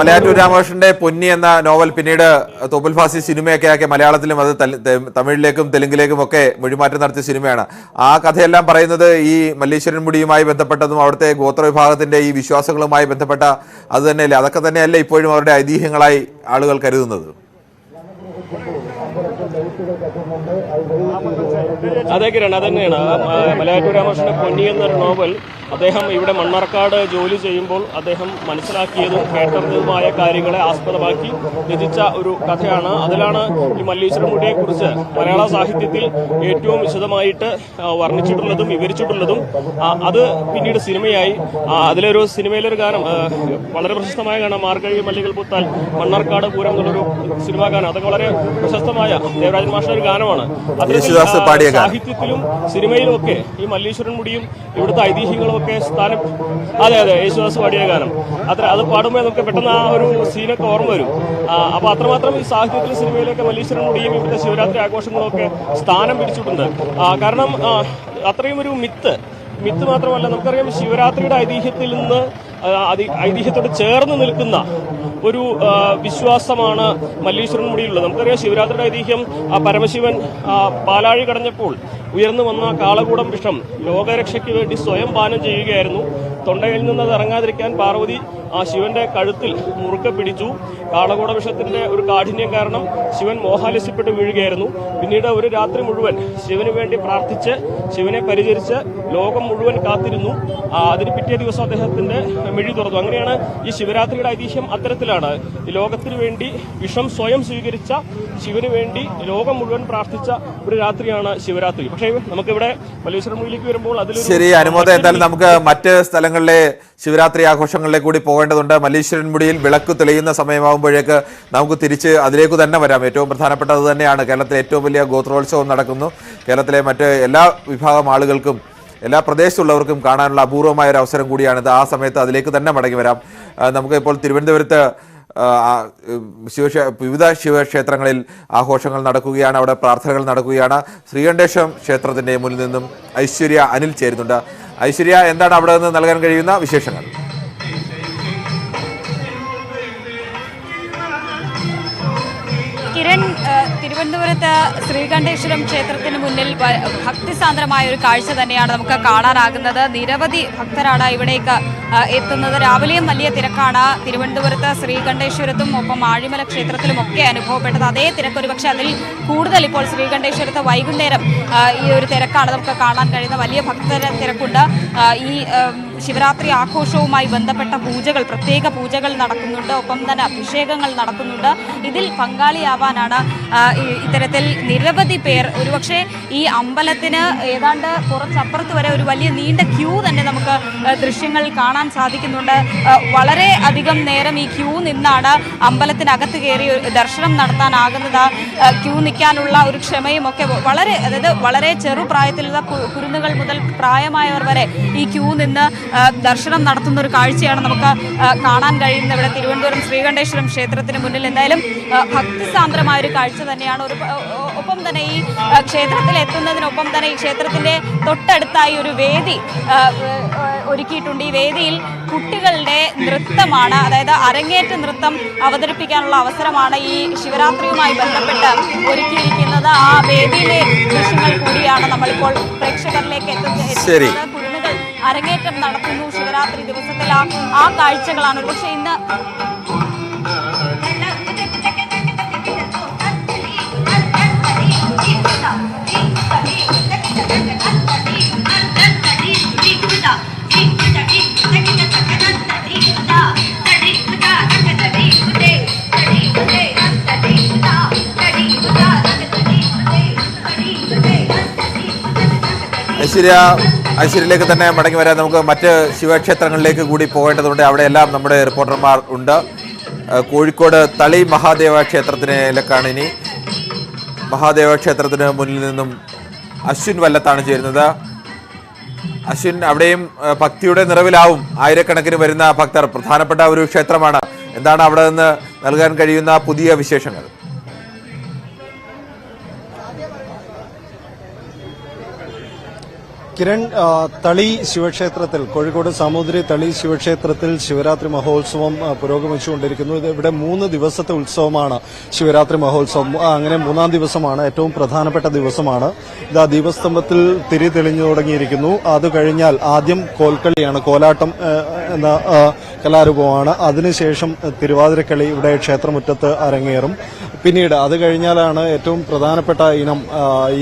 മലയാറ്റൂർ രാമകൃഷ്ണന്റെ പൊന്നി എന്ന നോവൽ പിന്നീട് തോപ്പിൽ ഫാസി സിനിമയൊക്കെ ആക്കിയ മലയാളത്തിലും അത് തമിഴിലേക്കും തെലുങ്കിലേക്കും ഒക്കെ മൊഴിമാറ്റം നടത്തിയ സിനിമയാണ്. ആ കഥയെല്ലാം പറയുന്നത് ഈ മല്ലീശ്വരൻ മുടിയുമായി ബന്ധപ്പെട്ടതും അവിടുത്തെ ഗോത്ര വിഭാഗത്തിന്റെ ഈ വിശ്വാസങ്ങളുമായി ബന്ധപ്പെട്ട അത് തന്നെയല്ലേ? അതൊക്കെ തന്നെയല്ലേ ഇപ്പോഴും അവരുടെ ഐതിഹ്യങ്ങളായി ആളുകൾ കരുതുന്നത്? അതെ കിരൺ, അതന്നെയാണ് മലയാറ്റൂർ രാമകൃഷ്ണന്റെ പൊന്നി എന്നൊരു നോവൽ അദ്ദേഹം ഇവിടെ മണ്ണാർക്കാട് ജോലി ചെയ്യുമ്പോൾ അദ്ദേഹം മനസ്സിലാക്കിയതും കേട്ടറിഞ്ഞതുമായ കാര്യങ്ങളെ ആസ്പദമാക്കി രചിച്ച ഒരു കഥയാണ്. അതിലാണ് ഈ മല്ലീശ്വരൻ മുടിയെ കുറിച്ച് മലയാള സാഹിത്യത്തിൽ ഏറ്റവും വിശദമായിട്ട് വർണ്ണിച്ചിട്ടുള്ളതും വിവരിച്ചിട്ടുള്ളതും. അത് പിന്നീട് സിനിമയായി. അതിലൊരു സിനിമയിലൊരു ഗാനം, വളരെ പ്രശസ്തമായ ഗാനം, മാർഗഴി മല്ലികൾ പൂത്താൽ മണ്ണാർക്കാട് പൂരം എന്നുള്ളൊരു സിനിമാ ഗാനം. അതൊക്കെ വളരെ പ്രശസ്തമായ ദേവരാജൻ മാഷിന്റെ ഒരു ഗാനമാണ്. സാഹിത്യത്തിലും സിനിമയിലും ഒക്കെ ഈ മല്ലീശ്വരൻ മുടിയും ഇവിടുത്തെ ഐതിഹ്യങ്ങളും ഒക്കെ സ്ഥാനം. അതെ, യേശുദാസ് പാടിയ ഗാനം. അത് പാടുമ്പോൾ നമുക്ക് പെട്ടെന്ന് ആ ഒരു സീനൊക്കെ ഓർമ്മ വരും. അപ്പൊ അത്രമാത്രം ഈ സാഹിത്യത്തിലും സിനിമയിലൊക്കെ മല്ലീശ്വരൻ മുടിയും ഇവിടുത്തെ ശിവരാത്രി ആഘോഷങ്ങളും ഒക്കെ സ്ഥാനം പിടിച്ചിട്ടുണ്ട്. കാരണം അത്രയും ഒരു മിത്ത് മാത്രമല്ല, നമുക്കറിയാം ശിവരാത്രിയുടെ ഐതിഹ്യത്തിൽ നിന്ന് ഐതിഹ്യത്തോട് ചേർന്ന് നിൽക്കുന്ന ഒരു വിശ്വാസമാണ് മല്ലീശ്വരൻ മുടിയിലുള്ളത്. നമുക്കറിയാം ശിവരാത്രിയുടെ ഐതിഹ്യം പരമശിവൻ പാലാഴി കടഞ്ഞപ്പോൾ ഉയർന്നു വന്ന കാളകൂടം വിഷം ലോകരക്ഷയ്ക്ക് വേണ്ടി സ്വയം പാനം ചെയ്യുകയായിരുന്നു. തൊണ്ടയിൽ നിന്ന് അത് ഇറങ്ങാതിരിക്കാൻ പാർവതി ശിവന്റെ കഴുത്തിൽ മുറുക്കെ പിടിച്ചു. കാളകൂട വിഷത്തിന്റെ ഒരു കാഠിന്യം കാരണം ശിവൻ മോഹാലസ്യപ്പെട്ട് വീഴുകയായിരുന്നു. പിന്നീട് ഒരു രാത്രി മുഴുവൻ ശിവന് വേണ്ടി പ്രാർത്ഥിച്ച് ശിവനെ പരിചരിച്ച് ലോകം മുഴുവൻ കാത്തിരുന്നു. അതിന് പിറ്റേ ദിവസം അദ്ദേഹത്തിന്റെ മിഴി തുറന്നു. അങ്ങനെയാണ് ഈ ശിവരാത്രിയുടെ ഐതിഹ്യം. അത്തരത്തിലാണ് ഈ ലോകത്തിന് വേണ്ടി വിഷം സ്വയം സ്വീകരിച്ച ശിവന് വേണ്ടി ലോകം മുഴുവൻ പ്രാർത്ഥിച്ച ഒരു രാത്രിയാണ് ശിവരാത്രി. പക്ഷേ നമുക്കിവിടെ മല്ലീശ്വരൻ മുടിയിലേക്ക് വരുമ്പോൾ അതിൽ ശരി അനുമോദം, എന്തായാലും നമുക്ക് മറ്റ് സ്ഥലങ്ങളിലെ ശിവരാത്രി ആഘോഷങ്ങളിലേക്ക് കൂടി പോകേണ്ടതുണ്ട്. മല്ലീശ്വരൻ മുടിയിൽ വിളക്ക് തെളിയുന്ന സമയമാകുമ്പോഴേക്ക് നമുക്ക് തിരിച്ച് അതിലേക്ക് തന്നെ വരാം. ഏറ്റവും പ്രധാനപ്പെട്ടത് തന്നെയാണ്. കേരളത്തിലെ ഏറ്റവും വലിയ ഗോത്രോത്സവം നടക്കുന്നു. കേരളത്തിലെ മറ്റ് എല്ലാ വിഭാഗം ആളുകൾക്കും എല്ലാ പ്രദേശത്തുള്ളവർക്കും കാണാനുള്ള അപൂർവമായ ഒരു അവസരം കൂടിയാണിത്. ആ സമയത്ത് അതിലേക്ക് തന്നെ മടങ്ങി വരാം. നമുക്ക് ഇപ്പോൾ തിരുവനന്തപുരത്ത് വിവിധ ശിവക്ഷേത്രങ്ങളിൽ ആഘോഷങ്ങൾ നടക്കുകയാണ്. അവിടെ പ്രാർത്ഥനകൾ നടക്കുകയാണ്. ശ്രീകണ്ഠേശ്വരം ക്ഷേത്രത്തിന്റെ മുന്നിൽ നിന്നും ഐശ്വര്യ അനിൽ ചേരുന്നുണ്ട്. ഐശ്വര്യ, എന്താണ് അവിടെ നിന്ന് നൽകാൻ കഴിയുന്ന വിശേഷങ്ങൾ? കിരൺ, തിരുവനന്തപുരത്ത് ശ്രീകണ്ഠേശ്വരം ക്ഷേത്രത്തിന് മുന്നിൽ ഭക്തിസാന്ദ്രമായ ഒരു കാഴ്ച തന്നെയാണ് നമുക്ക് കാണാനാകുന്നത്. നിരവധി ഭക്തരാണ് ഇവിടേക്ക് എത്തുന്നത്. രാവിലെയും വലിയ തിരക്കാണ് തിരുവനന്തപുരത്ത് ശ്രീകണ്ഠേശ്വരത്തും ഒപ്പം ആഴിമല ക്ഷേത്രത്തിലും ഒക്കെ അനുഭവപ്പെട്ടത്. അതേ തിരക്ക്, ഒരു പക്ഷേ അതിൽ കൂടുതൽ ഇപ്പോൾ ശ്രീകണ്ഠേശ്വരത്ത് വൈകുന്നേരം ഈ ഒരു തിരക്കാണ് നമുക്ക് കാണാൻ കഴിയുന്ന. വലിയ ഭക്തര തിരക്കുണ്ട്. ഈ ശിവരാത്രി ആഘോഷവുമായി ബന്ധപ്പെട്ട പൂജകൾ, പ്രത്യേക പൂജകൾ നടക്കുന്നുണ്ട്. ഒപ്പം തന്നെ അഭിഷേകങ്ങൾ നടക്കുന്നുണ്ട്. ഇതിൽ പങ്കാളിയാവാനാണ് ഇത്തരത്തിൽ നിരവധി പേർ. ഒരുപക്ഷെ ഈ അമ്പലത്തിന് ഏതാണ്ട് കുറച്ചപ്പുറത്ത് വരെ ഒരു വലിയ നീണ്ട ക്യൂ തന്നെ നമുക്ക് ദൃശ്യങ്ങൾ കാണാൻ സാധിക്കുന്നുണ്ട്. വളരെ അധികം നേരം ഈ ക്യൂ നിന്നാണ് അമ്പലത്തിനകത്ത് കയറി ദർശനം നടത്താനാകുന്നത്. ക്യൂ നിൽക്കാനുള്ള ഒരു ക്ഷമയും ഒക്കെ വളരെ ചെറുപ്രായത്തിലുള്ള കുരുന്നുകൾ മുതൽ പ്രായമായവർ വരെ ഈ ക്യൂ നിന്ന് ദർശനം നടത്തുന്ന ഒരു കാഴ്ചയാണ് നമുക്ക് കാണാൻ കഴിയുന്നത് ഇവിടെ തിരുവനന്തപുരം ശ്രീകണ്ഠേശ്വരം ക്ഷേത്രത്തിന് മുന്നിൽ. എന്തായാലും ഭക്തിസാന്ദ്രമായ ഒരു കാഴ്ച തന്നെയാണ്. ഒപ്പം തന്നെ ഈ ക്ഷേത്രത്തിൽ എത്തുന്നതിനൊപ്പം തന്നെ ഈ ക്ഷേത്രത്തിന്റെ തൊട്ടടുത്തായി ഒരു വേദി ഒരുക്കിയിട്ടുണ്ട്. ഈ വേദിയിൽ കുട്ടികളുടെ നൃത്തമാണ്, അതായത് അരങ്ങേറ്റ നൃത്തം അവതരിപ്പിക്കാനുള്ള അവസരമാണ് ഈ ശിവരാത്രിയുമായി ബന്ധപ്പെട്ട് ഒരുക്കിയിരിക്കുന്നത്. ആ വേദിയിലെ ദൃശ്യങ്ങൾ കൂടിയാണ് നമ്മളിപ്പോൾ പ്രേക്ഷകരിലേക്ക് എത്തുന്നത്. കുരുന്നുകൾ അരങ്ങേറ്റം നടത്തുന്നു ശിവരാത്രി ദിവസത്തിൽ. ആ കാഴ്ചകളാണ് പക്ഷെ ഇന്ന് ഐശ്വര്യയിലേക്ക് തന്നെ മടങ്ങി വരാൻ നമുക്ക് മറ്റ് ശിവക്ഷേത്രങ്ങളിലേക്ക് കൂടി പോകേണ്ടതുണ്ട്. അവിടെയെല്ലാം നമ്മുടെ റിപ്പോർട്ടർമാർ ഉണ്ട്. കോഴിക്കോട് തളി മഹാദേവ ക്ഷേത്രത്തിലേക്കാണ് ഇനി. മഹാദേവ ക്ഷേത്രത്തിന് മുന്നിൽ നിന്നും അശ്വിൻ വല്ലത്താണ് ചേരുന്നത്. അശ്വിൻ, അവിടെയും ഭക്തിയുടെ നിറവിലാവും ആയിരക്കണക്കിന് വരുന്ന ഭക്തർ. പ്രധാനപ്പെട്ട ഒരു ക്ഷേത്രമാണ്. എന്താണ് അവിടെ നിന്ന് നൽകാൻ കഴിയുന്ന പുതിയ വിശേഷങ്ങൾ? കിരൺ, തളി ശിവക്ഷേത്രത്തിൽ, കോഴിക്കോട് സാമൂതിരി തളി ശിവക്ഷേത്രത്തിൽ ശിവരാത്രി മഹോത്സവം പുരോഗമിച്ചുകൊണ്ടിരിക്കുന്നു. ഇവിടെ 3 ദിവസത്തെ ഉത്സവമാണ് ശിവരാത്രി മഹോത്സവം. അങ്ങനെ 3-ാം ദിവസമാണ്, ഏറ്റവും പ്രധാനപ്പെട്ട ദിവസമാണ്. ഇതാ ദീപസ്തംഭത്തിൽ തിരി തെളിഞ്ഞു തുടങ്ങിയിരിക്കുന്നു. അത് കഴിഞ്ഞാൽ ആദ്യം കോൽക്കളിയാണ്, കോലാട്ടം എന്ന കലാരൂപമാണ്. അതിനുശേഷം തിരുവാതിരക്കളി ഇവിടെ ക്ഷേത്രമുറ്റത്ത് അരങ്ങേറും. പിന്നീട് അത് കഴിഞ്ഞാലാണ് ഏറ്റവും പ്രധാനപ്പെട്ട ഇനം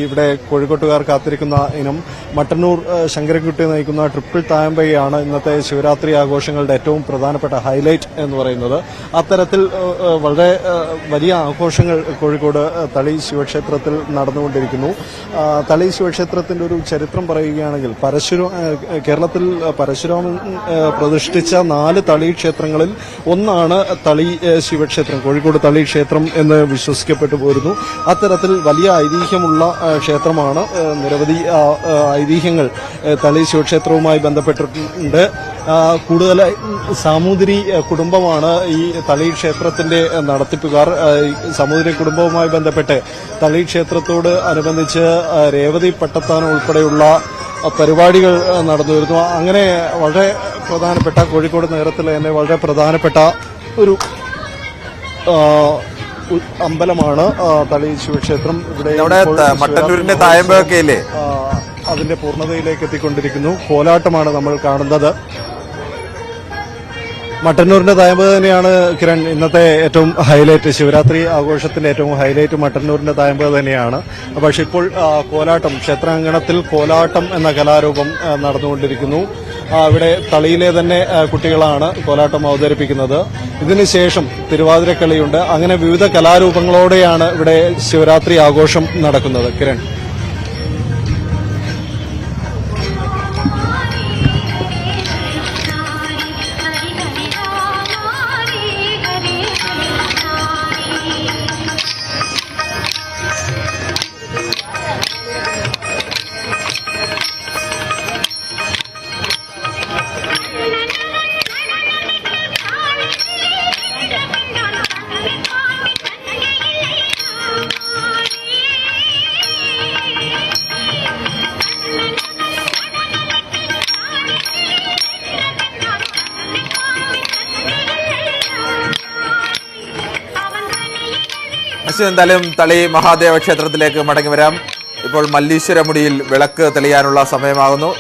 ഇവിടെ കോഴിക്കോട്ടുകാർ കാത്തിരിക്കുന്ന ഇനം മട്ടന്നൂർ ശങ്കരൻകുട്ടി നയിക്കുന്ന ട്രിപ്പിൾ തായമ്പയാണ് ഇന്നത്തെ ശിവരാത്രി ആഘോഷങ്ങളുടെ ഏറ്റവും പ്രധാനപ്പെട്ട ഹൈലൈറ്റ് എന്ന് പറയുന്നത്. അത്തരത്തിൽ വളരെ വലിയ ആഘോഷങ്ങൾ കോഴിക്കോട് തളി ശിവക്ഷേത്രത്തിൽ നടന്നുകൊണ്ടിരിക്കുന്നു. തളി ശിവക്ഷേത്രത്തിന്റെ ഒരു ചരിത്രം പറയുകയാണെങ്കിൽ കേരളത്തിൽ പരശുരാമൻ പ്രതിഷ്ഠിച്ച 4 തളി ക്ഷേത്രങ്ങളിൽ ഒന്നാണ് തളി ശിവക്ഷേത്രം, കോഴിക്കോട് തളി ക്ഷേത്രം എന്ന് വിശ്വസിക്കപ്പെട്ടു പോരുന്നു. അത്തരത്തിൽ വലിയ ഐതിഹ്യമുള്ള ക്ഷേത്രമാണ്. നിരവധി ഐതിഹ്യങ്ങൾ തളി ശിവക്ഷേത്രവുമായി ബന്ധപ്പെട്ടിട്ടുണ്ട്. കൂടുതലായി സാമൂതിരി കുടുംബമാണ് ഈ തളി ക്ഷേത്രത്തിന്റെ നടത്തിപ്പുകാർ. സാമൂതിരി കുടുംബവുമായി ബന്ധപ്പെട്ട് തളി ക്ഷേത്രത്തോട് അനുബന്ധിച്ച് രേവതി പട്ടത്താനം ഉൾപ്പെടെയുള്ള പരിപാടികൾ നടന്നു വരുന്നു. അങ്ങനെ വളരെ പ്രധാനപ്പെട്ട കോഴിക്കോട് നഗരത്തിൽ തന്നെ വളരെ പ്രധാനപ്പെട്ട ഒരു അമ്പലമാണ് തളി ശിവക്ഷേത്രം. ഇവിടെ മട്ടന്നൂരിന്റെ തായമ്പൊക്കെ ഇല്ലേ, അതിന്റെ പൂർണ്ണതയിലേക്ക് എത്തിക്കൊണ്ടിരിക്കുന്നു. കോലാട്ടമാണ് നമ്മൾ കാണുന്നത്. മട്ടന്നൂരിന്റെ തായമ്പ് തന്നെയാണ് കിരൺ ഇന്നത്തെ ഏറ്റവും ഹൈലൈറ്റ്. ശിവരാത്രി ആഘോഷത്തിന്റെ ഏറ്റവും ഹൈലൈറ്റ് മട്ടന്നൂരിന്റെ തായമ്പ് തന്നെയാണ്. പക്ഷെ ഇപ്പോൾ കോലാട്ടം, ക്ഷേത്രാങ്കണത്തിൽ കോലാട്ടം എന്ന കലാരൂപം നടന്നുകൊണ്ടിരിക്കുന്നു. ഇവിടെ തളിയിലെ തന്നെ കുട്ടികളാണ് കോലാട്ടം അവതരിപ്പിക്കുന്നത്. ഇതിനുശേഷം തിരുവാതിരക്കളിയുണ്ട്. അങ്ങനെ വിവിധ കലാരൂപങ്ങളോടെയാണ് ഇവിടെ ശിവരാത്രി ആഘോഷം നടക്കുന്നത്. കിരൺ. എന്തായാലും തളി മഹാദേവ ക്ഷേത്രത്തിലേക്ക് മടങ്ങി വരാം. ഇപ്പോൾ മല്ലീശ്വരമുടിയിൽ വിളക്ക് തെളിയാനുള്ള സമയമാകുന്നു.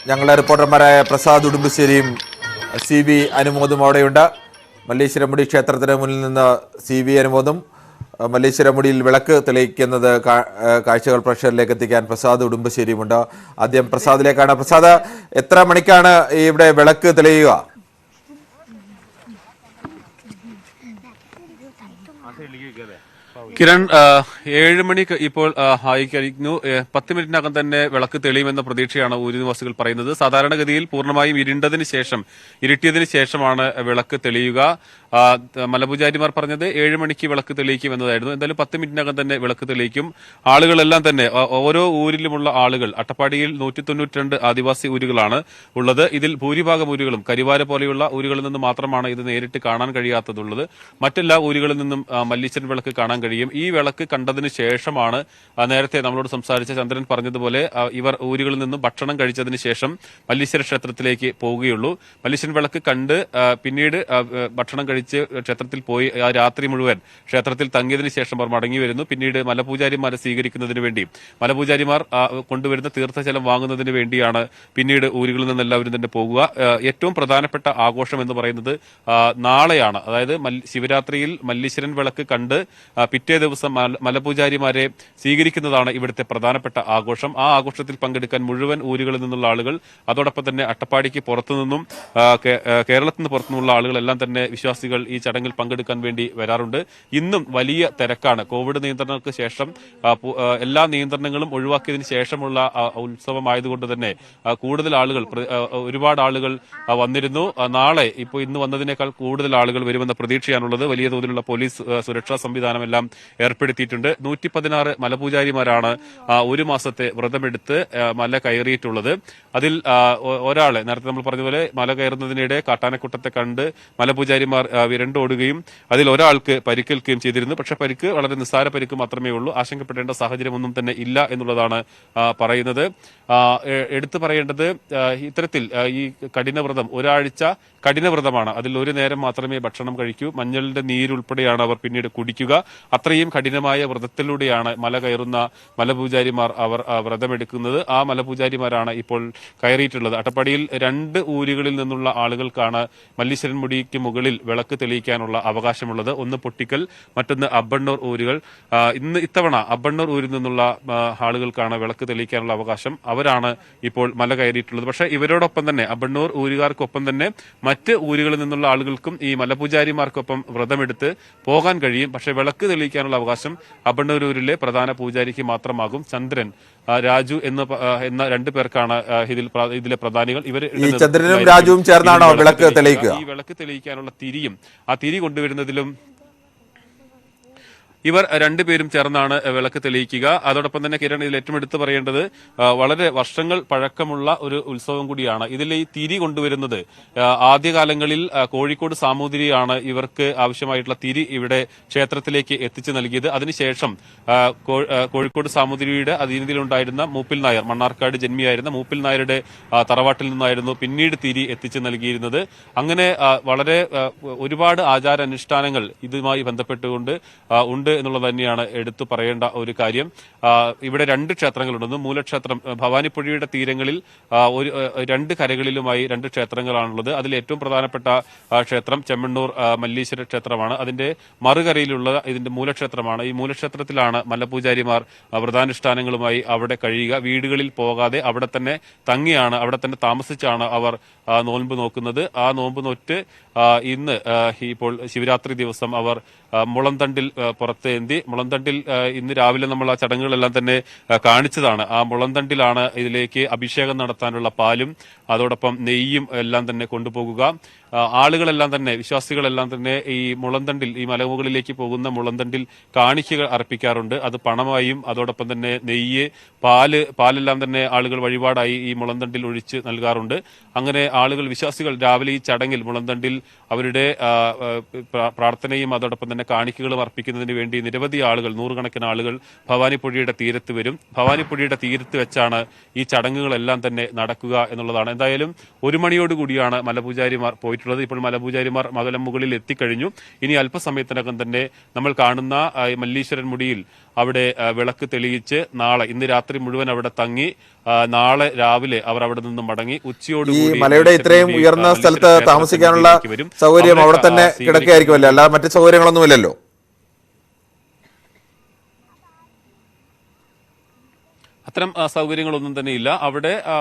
ഞങ്ങളുടെ റിപ്പോർട്ടർമാരായ പ്രസാദ് ഉടുമ്പശ്ശേരിയും CV അനുമോദും അവിടെയുണ്ട്. മല്ലീശ്വരമുടി ക്ഷേത്രത്തിന് മുന്നിൽ നിന്ന് CV അനുമോദും മല്ലീശ്വരമുടിയിൽ വിളക്ക് തെളിയിക്കുന്നത് കാഴ്ചകൾ പ്രേക്ഷകരിലേക്ക് എത്തിക്കാൻ പ്രസാദ് ഉടുമ്പശ്ശേരിയുമുണ്ട്. ആദ്യം പ്രസാദിലേക്കാണ്. പ്രസാദ്, എത്ര മണിക്കാണ് ഇവിടെ വിളക്ക് തെളിയുക? കിരൺ, 7 മണി ഇപ്പോൾ ആയി കഴിഞ്ഞു. 10 മിനിറ്റിനകം തന്നെ വിളക്ക് തെളിയുമെന്ന പ്രതീക്ഷയാണ് ഊരി നിവാസികൾ പറയുന്നത്. സാധാരണഗതിയിൽ പൂർണ്ണമായും ഇരുട്ടിയതിനു ശേഷമാണ് വിളക്ക് തെളിയുക. മലപൂജാരിമാർ പറഞ്ഞത് 7 മണിക്ക് വിളക്ക് തെളിയിക്കുമെന്നതായിരുന്നു. എന്തായാലും 10 മിനിറ്റിനകം തന്നെ വിളക്ക് തെളിയിക്കും. ആളുകളെല്ലാം തന്നെ, ഓരോ ഊരിലുമുള്ള ആളുകൾ, അട്ടപ്പാടിയിൽ 192 ആദിവാസി ഊരുകളാണ് ഉള്ളത്. ഇതിൽ ഭൂരിഭാഗം ഊരുകളും കരിവാര പോലെയുള്ള ഊരുകളിൽ നിന്ന് മാത്രമാണ് ഇത് നേരിട്ട് കാണാൻ കഴിയാത്തതുള്ളത്. മറ്റെല്ലാ ഊരുകളിൽ നിന്നും മല്ലീശ്വരൻ വിളക്ക് കാണാൻ കഴിയും. ഈ വിളക്ക് കണ്ടതിന് ശേഷമാണ് നേരത്തെ നമ്മളോട് സംസാരിച്ച ചന്ദ്രൻ പറഞ്ഞതുപോലെ ഇവർ ഊരുകളിൽ നിന്നും ഭക്ഷണം കഴിച്ചതിന് ശേഷം മല്ലീശ്വര ക്ഷേത്രത്തിലേക്ക് പോവുകയുള്ളൂ. മല്ലീശ്വരൻ വിളക്ക് കണ്ട് പിന്നീട് ഭക്ഷണം കഴിച്ച് ക്ഷേത്രത്തിൽ പോയി ആ രാത്രി മുഴുവൻ ക്ഷേത്രത്തിൽ തങ്ങിയതിനു ശേഷം അവർ മടങ്ങി വരുന്നു. പിന്നീട് മലപൂജാരിമാരെ സ്വീകരിക്കുന്നതിന് വേണ്ടി മലപൂജാരിമാർ കൊണ്ടുവരുന്ന തീർത്ഥജലം വാങ്ങുന്നതിന് വേണ്ടിയാണ് പിന്നീട് ഊരുകളിൽ നിന്ന് എല്ലാവരും തന്നെ പോകുക. ഏറ്റവും പ്രധാനപ്പെട്ട ആഘോഷം എന്ന് പറയുന്നത് നാളെയാണ്. അതായത് ശിവരാത്രിയിൽ മല്ലീശ്വരൻ വിളക്ക് കണ്ട് പിറ്റേ ദിവസം മലപൂജാരിമാരെ സ്വീകരിക്കുന്നതാണ് ഇവിടുത്തെ പ്രധാനപ്പെട്ട ആഘോഷം. ആ ആഘോഷത്തിൽ പങ്കെടുക്കാൻ മുഴുവൻ ഊരുകളിൽ നിന്നുള്ള ആളുകൾ, അതോടൊപ്പം തന്നെ അട്ടപ്പാടിക്ക് പുറത്തുനിന്നും കേരളത്തിൽ നിന്ന് പുറത്തുനിന്നുള്ള ആളുകളെല്ലാം തന്നെ വിശ്വാസികൾ ഈ ചടങ്ങിൽ പങ്കെടുക്കാൻ വേണ്ടി വരാറുണ്ട്. ഇന്നും വലിയ തിരക്കാണ്. കോവിഡ് നിയന്ത്രണങ്ങൾക്ക് ശേഷം എല്ലാ നിയന്ത്രണങ്ങളും ഒഴിവാക്കിയതിനു ശേഷമുള്ള ഉത്സവമായതുകൊണ്ട് തന്നെ കൂടുതൽ ആളുകൾ, ഒരുപാട് ആളുകൾ വന്നിരുന്നു. നാളെ ഇന്ന് വന്നതിനേക്കാൾ കൂടുതൽ ആളുകൾ വരുമെന്ന പ്രതീക്ഷയാണുള്ളത്. വലിയ തോതിലുള്ള പോലീസ് സുരക്ഷാ സംവിധാനമെല്ലാം ഏർപ്പെടുത്തിയിട്ടുണ്ട്. 116 മലപൂജാരിമാരാണ് 1 മാസത്തെ വ്രതമെടുത്ത് മല കയറിയിട്ടുള്ളത്. അതിൽ ഒരാളെ, നേരത്തെ നമ്മൾ പറഞ്ഞതുപോലെ മല കയറുന്നതിനിടെ കാട്ടാനക്കൂട്ടത്തെ കണ്ട് മലപൂജാരിമാർ വിരണ്ടോടുകയും അതിൽ ഒരാൾക്ക് പരിക്കേൽക്കുകയും ചെയ്തിരുന്നു. പക്ഷെ പരിക്ക് വളരെ നിസ്സാര പരിക്ക് മാത്രമേ ഉള്ളൂ. ആശങ്കപ്പെടേണ്ട സാഹചര്യമൊന്നും തന്നെ ഇല്ല എന്നുള്ളതാണ് പറയുന്നത്. എടുത്തു പറയേണ്ടത്, ഇത്തരത്തിൽ ഈ കഠിനവ്രതം ഒരാഴ്ച കഠിനവ്രതമാണ്. അതിൽ ഒരു നേരം മാത്രമേ ഭക്ഷണം കഴിക്കൂ. മഞ്ഞളിന്റെ നീരുൾപ്പെടെയാണ് അവർ പിന്നീട് കുടിക്കുക. അത്രയും കഠിനമായ വ്രതത്തിലൂടെയാണ് മല കയറുന്ന മലപൂജാരിമാർ അവർ വ്രതമെടുക്കുന്നത്. ആ മലപൂജാരിമാരാണ് ഇപ്പോൾ കയറിയിട്ടുള്ളത്. അട്ടപ്പാടിയിൽ 2 ഊരുകളിൽ നിന്നുള്ള ആളുകൾക്കാണ് മല്ലീശ്വരൻ മുടിക്ക് മുകളിൽ വിളക്ക് തെളിയിക്കാനുള്ള അവകാശമുള്ളത്. ഒന്ന് പൊട്ടിക്കൽ, മറ്റൊന്ന് അബ്ബണ്ണൂർ ഊരുകൾ. ഇത്തവണ അബ്ബണ്ണൂർ ഊരിൽ നിന്നുള്ള ആളുകൾക്കാണ് വിളക്ക് തെളിയിക്കാനുള്ള അവകാശം. അവരാണ് ഇപ്പോൾ മല കയറിയിട്ടുള്ളത്. പക്ഷേ ഇവരോടൊപ്പം തന്നെ അബ്ബണ്ണൂർ ഊരുകാർക്കൊപ്പം തന്നെ മറ്റ് ഊരുകളിൽ നിന്നുള്ള ആളുകൾക്കും ഈ മലപൂജാരിമാർക്കൊപ്പം വ്രതമെടുത്ത് പോകാൻ കഴിയും. പക്ഷേ വിളക്ക് തെളിയിക്കാനുള്ള അവകാശം അബ്ബണ്ണൂർ ഊരിലെ പ്രധാന പൂജാരിക്ക് മാത്രമാകും. ചന്ദ്രൻ, രാജു എന്ന 2 പേർക്കാണ് ഇതിലെ പ്രധാനികൾ. ഇവർ ചന്ദ്രനും രാജുവും ചേർന്നാണോ വിളക്ക് തെളിയിക്കുക? ഈ വിളക്ക് തെളിയിക്കാനുള്ള തിരിയും ആ തിരി കൊണ്ടുവരുന്നതിലും ഇവർ 2 പേരും ചേർന്നാണ് വിളക്ക് തെളിയിക്കുക. അതോടൊപ്പം തന്നെ കിരൺ, ഇതിൽ ഏറ്റവും എടുത്തു പറയേണ്ടത് വളരെ വർഷങ്ങൾ പഴക്കമുള്ള ഒരു ഉത്സവം കൂടിയാണ്. ഇതിൽ ഈ തിരി കൊണ്ടുവരുന്നത് ആദ്യകാലങ്ങളിൽ കോഴിക്കോട് സാമൂതിരിയാണ് ഇവർക്ക് ആവശ്യമായിട്ടുള്ള തിരി ഇവിടെ ക്ഷേത്രത്തിലേക്ക് എത്തിച്ചു നൽകിയത്. അതിനുശേഷം കോഴിക്കോട് സാമൂതിരിയുടെ അധീനതയിലുണ്ടായിരുന്ന മൂപ്പിൽ നായർ, മണ്ണാർക്കാട് ജന്മിയായിരുന്ന മൂപ്പിൽ നായരുടെ തറവാട്ടിൽ നിന്നായിരുന്നു പിന്നീട് തിരി എത്തിച്ചു നൽകിയിരുന്നത്. അങ്ങനെ വളരെ ഒരുപാട് ആചാരാനുഷ്ഠാനങ്ങൾ ഇതുമായി ബന്ധപ്പെട്ടുകൊണ്ട് ഉണ്ട് എന്നുള്ളത് തന്നെയാണ് എടുത്തു പറയേണ്ട ഒരു കാര്യം. ഇവിടെ 2 ക്ഷേത്രങ്ങളുണ്ട്. മൂലക്ഷേത്രം ഭവാനിപ്പുഴയുടെ തീരങ്ങളിൽ 2 കരകളിലുമായി 2 ക്ഷേത്രങ്ങളാണുള്ളത്. അതിൽ ഏറ്റവും പ്രധാനപ്പെട്ട ക്ഷേത്രം ചെമ്മണ്ണൂർ മല്ലീശ്വര ക്ഷേത്രമാണ്. അതിന്റെ മറുകരയിലുള്ള ഇതിന്റെ മൂലക്ഷേത്രമാണ്. ഈ മൂലക്ഷേത്രത്തിലാണ് മലപൂജാരിമാർ വ്രതാനുഷ്ഠാനങ്ങളുമായി അവിടെ കഴിയുക. വീടുകളിൽ പോകാതെ അവിടെ തന്നെ തങ്ങിയാണ്, അവിടെ തന്നെ താമസിച്ചാണ് അവർ നോൻപ് നോക്കുന്നത്. ആ നോമ്പ് നോറ്റ് ഇന്ന് ഇപ്പോൾ ശിവരാത്രി ദിവസം അവർ മുളന്തണ്ടിൽ പുറത്തേന്തി. മുളന്തണ്ടിൽ ഇന്ന് രാവിലെ നമ്മൾ ആ ചടങ്ങുകളെല്ലാം തന്നെ കാണിച്ചതാണ്. ആ മുളന്തണ്ടിലാണ് ഇതിലേക്ക് അഭിഷേകം നടത്താനുള്ള പാലും അതോടൊപ്പം നെയ്യും എല്ലാം തന്നെ കൊണ്ടുപോകുക. ആളുകളെല്ലാം തന്നെ, വിശ്വാസികളെല്ലാം തന്നെ ഈ മുളന്തണ്ടിൽ, ഈ മലമുകളിലേക്ക് പോകുന്ന മുളന്തണ്ടിൽ കാണിക്കകൾ അർപ്പിക്കാറുണ്ട്. അത് പണമായും അതോടൊപ്പം തന്നെ നെയ്യ്, പാലെല്ലാം തന്നെ ആളുകൾ വഴിപാടായി ഈ മുളന്തണ്ടിൽ ഒഴിച്ച് നൽകാറുണ്ട്. അങ്ങനെ ആളുകൾ, വിശ്വാസികൾ രാവിലെ ഈ ചടങ്ങിൽ മുളന്തണ്ടിൽ അവരുടെ പ്രാർത്ഥനയും അതോടൊപ്പം തന്നെ കാണിക്കകളും അർപ്പിക്കുന്നതിന് വേണ്ടി നിരവധി ആളുകൾ, 100 ആളുകൾ ഭവാനിപ്പുഴയുടെ തീരത്ത് വരും. ഭവാനിപ്പുഴയുടെ തീരത്ത് വെച്ചാണ് ഈ ചടങ്ങുകളെല്ലാം തന്നെ നടക്കുക എന്നുള്ളതാണ്. എന്തായാലും 1 മണിയോടുകൂടിയാണ് മലപൂജാരിമാർ പോയിട്ടുള്ളത്. ഇപ്പോൾ മലപൂജാരിമാർ മുകളിൽ എത്തിക്കഴിഞ്ഞു. ഇനി അല്പസമയത്തിനകം തന്നെ നമ്മൾ കാണുന്ന മല്ലീശ്വരൻ മുടിയിൽ അവിടെ വിളക്ക് തെളിയിച്ച് ഇന്ന് രാത്രി മുഴുവൻ അവിടെ തങ്ങി നാളെ രാവിലെ അവർ അവിടെ നിന്ന് മടങ്ങി ഉച്ചയോടുകൂടി മലയുടെ ഇത്രയും ഉയർന്ന സ്ഥലത്ത് താമസിക്കാനുള്ള സൗകര്യം അവിടെ തന്നെ കിടക്കുകയായിരിക്കുമല്ലോ, അല്ലാതെ മറ്റു സൗകര്യങ്ങളൊന്നുമില്ലല്ലോ. അത്തരം സൗകര്യങ്ങളൊന്നും തന്നെ ഇല്ല.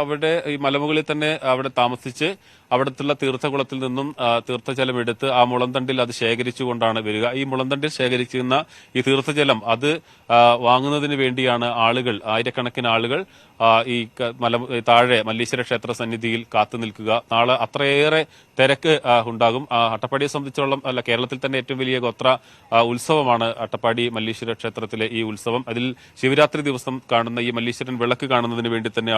അവിടെ ഈ മലമുകളിൽ തന്നെ അവിടെ താമസിച്ച് അവിടത്തുള്ള തീർത്ഥകുളത്തിൽ നിന്നും തീർത്ഥജലം എടുത്ത് ആ മുളന്തണ്ടിൽ അത് ശേഖരിച്ചുകൊണ്ടാണ് വരിക. ഈ മുളന്തണ്ടിൽ ശേഖരിക്കുന്ന ഈ തീർത്ഥജലം അത് വാങ്ങുന്നതിന് വേണ്ടിയാണ് ആളുകൾ, ആയിരക്കണക്കിന് ആളുകൾ ഈ താഴെ മല്ലീശ്വര ക്ഷേത്ര സന്നിധിയിൽ കാത്തു നിൽക്കുക. നാളെ അത്രയേറെ തിരക്ക് ഉണ്ടാകും. അട്ടപ്പാടിയെ സംബന്ധിച്ചോളം, കേരളത്തിൽ തന്നെ ഏറ്റവും വലിയ ഗോത്ര ഉത്സവമാണ് അട്ടപ്പാടി മല്ലീശ്വര ക്ഷേത്രത്തിലെ ഈ ഉത്സവം. അതിൽ ശിവരാത്രി ദിവസം കാണുന്ന ഈ മല്ലീശ്വരൻ വിളക്ക് കാണുന്നതിന് വേണ്ടി തന്നെ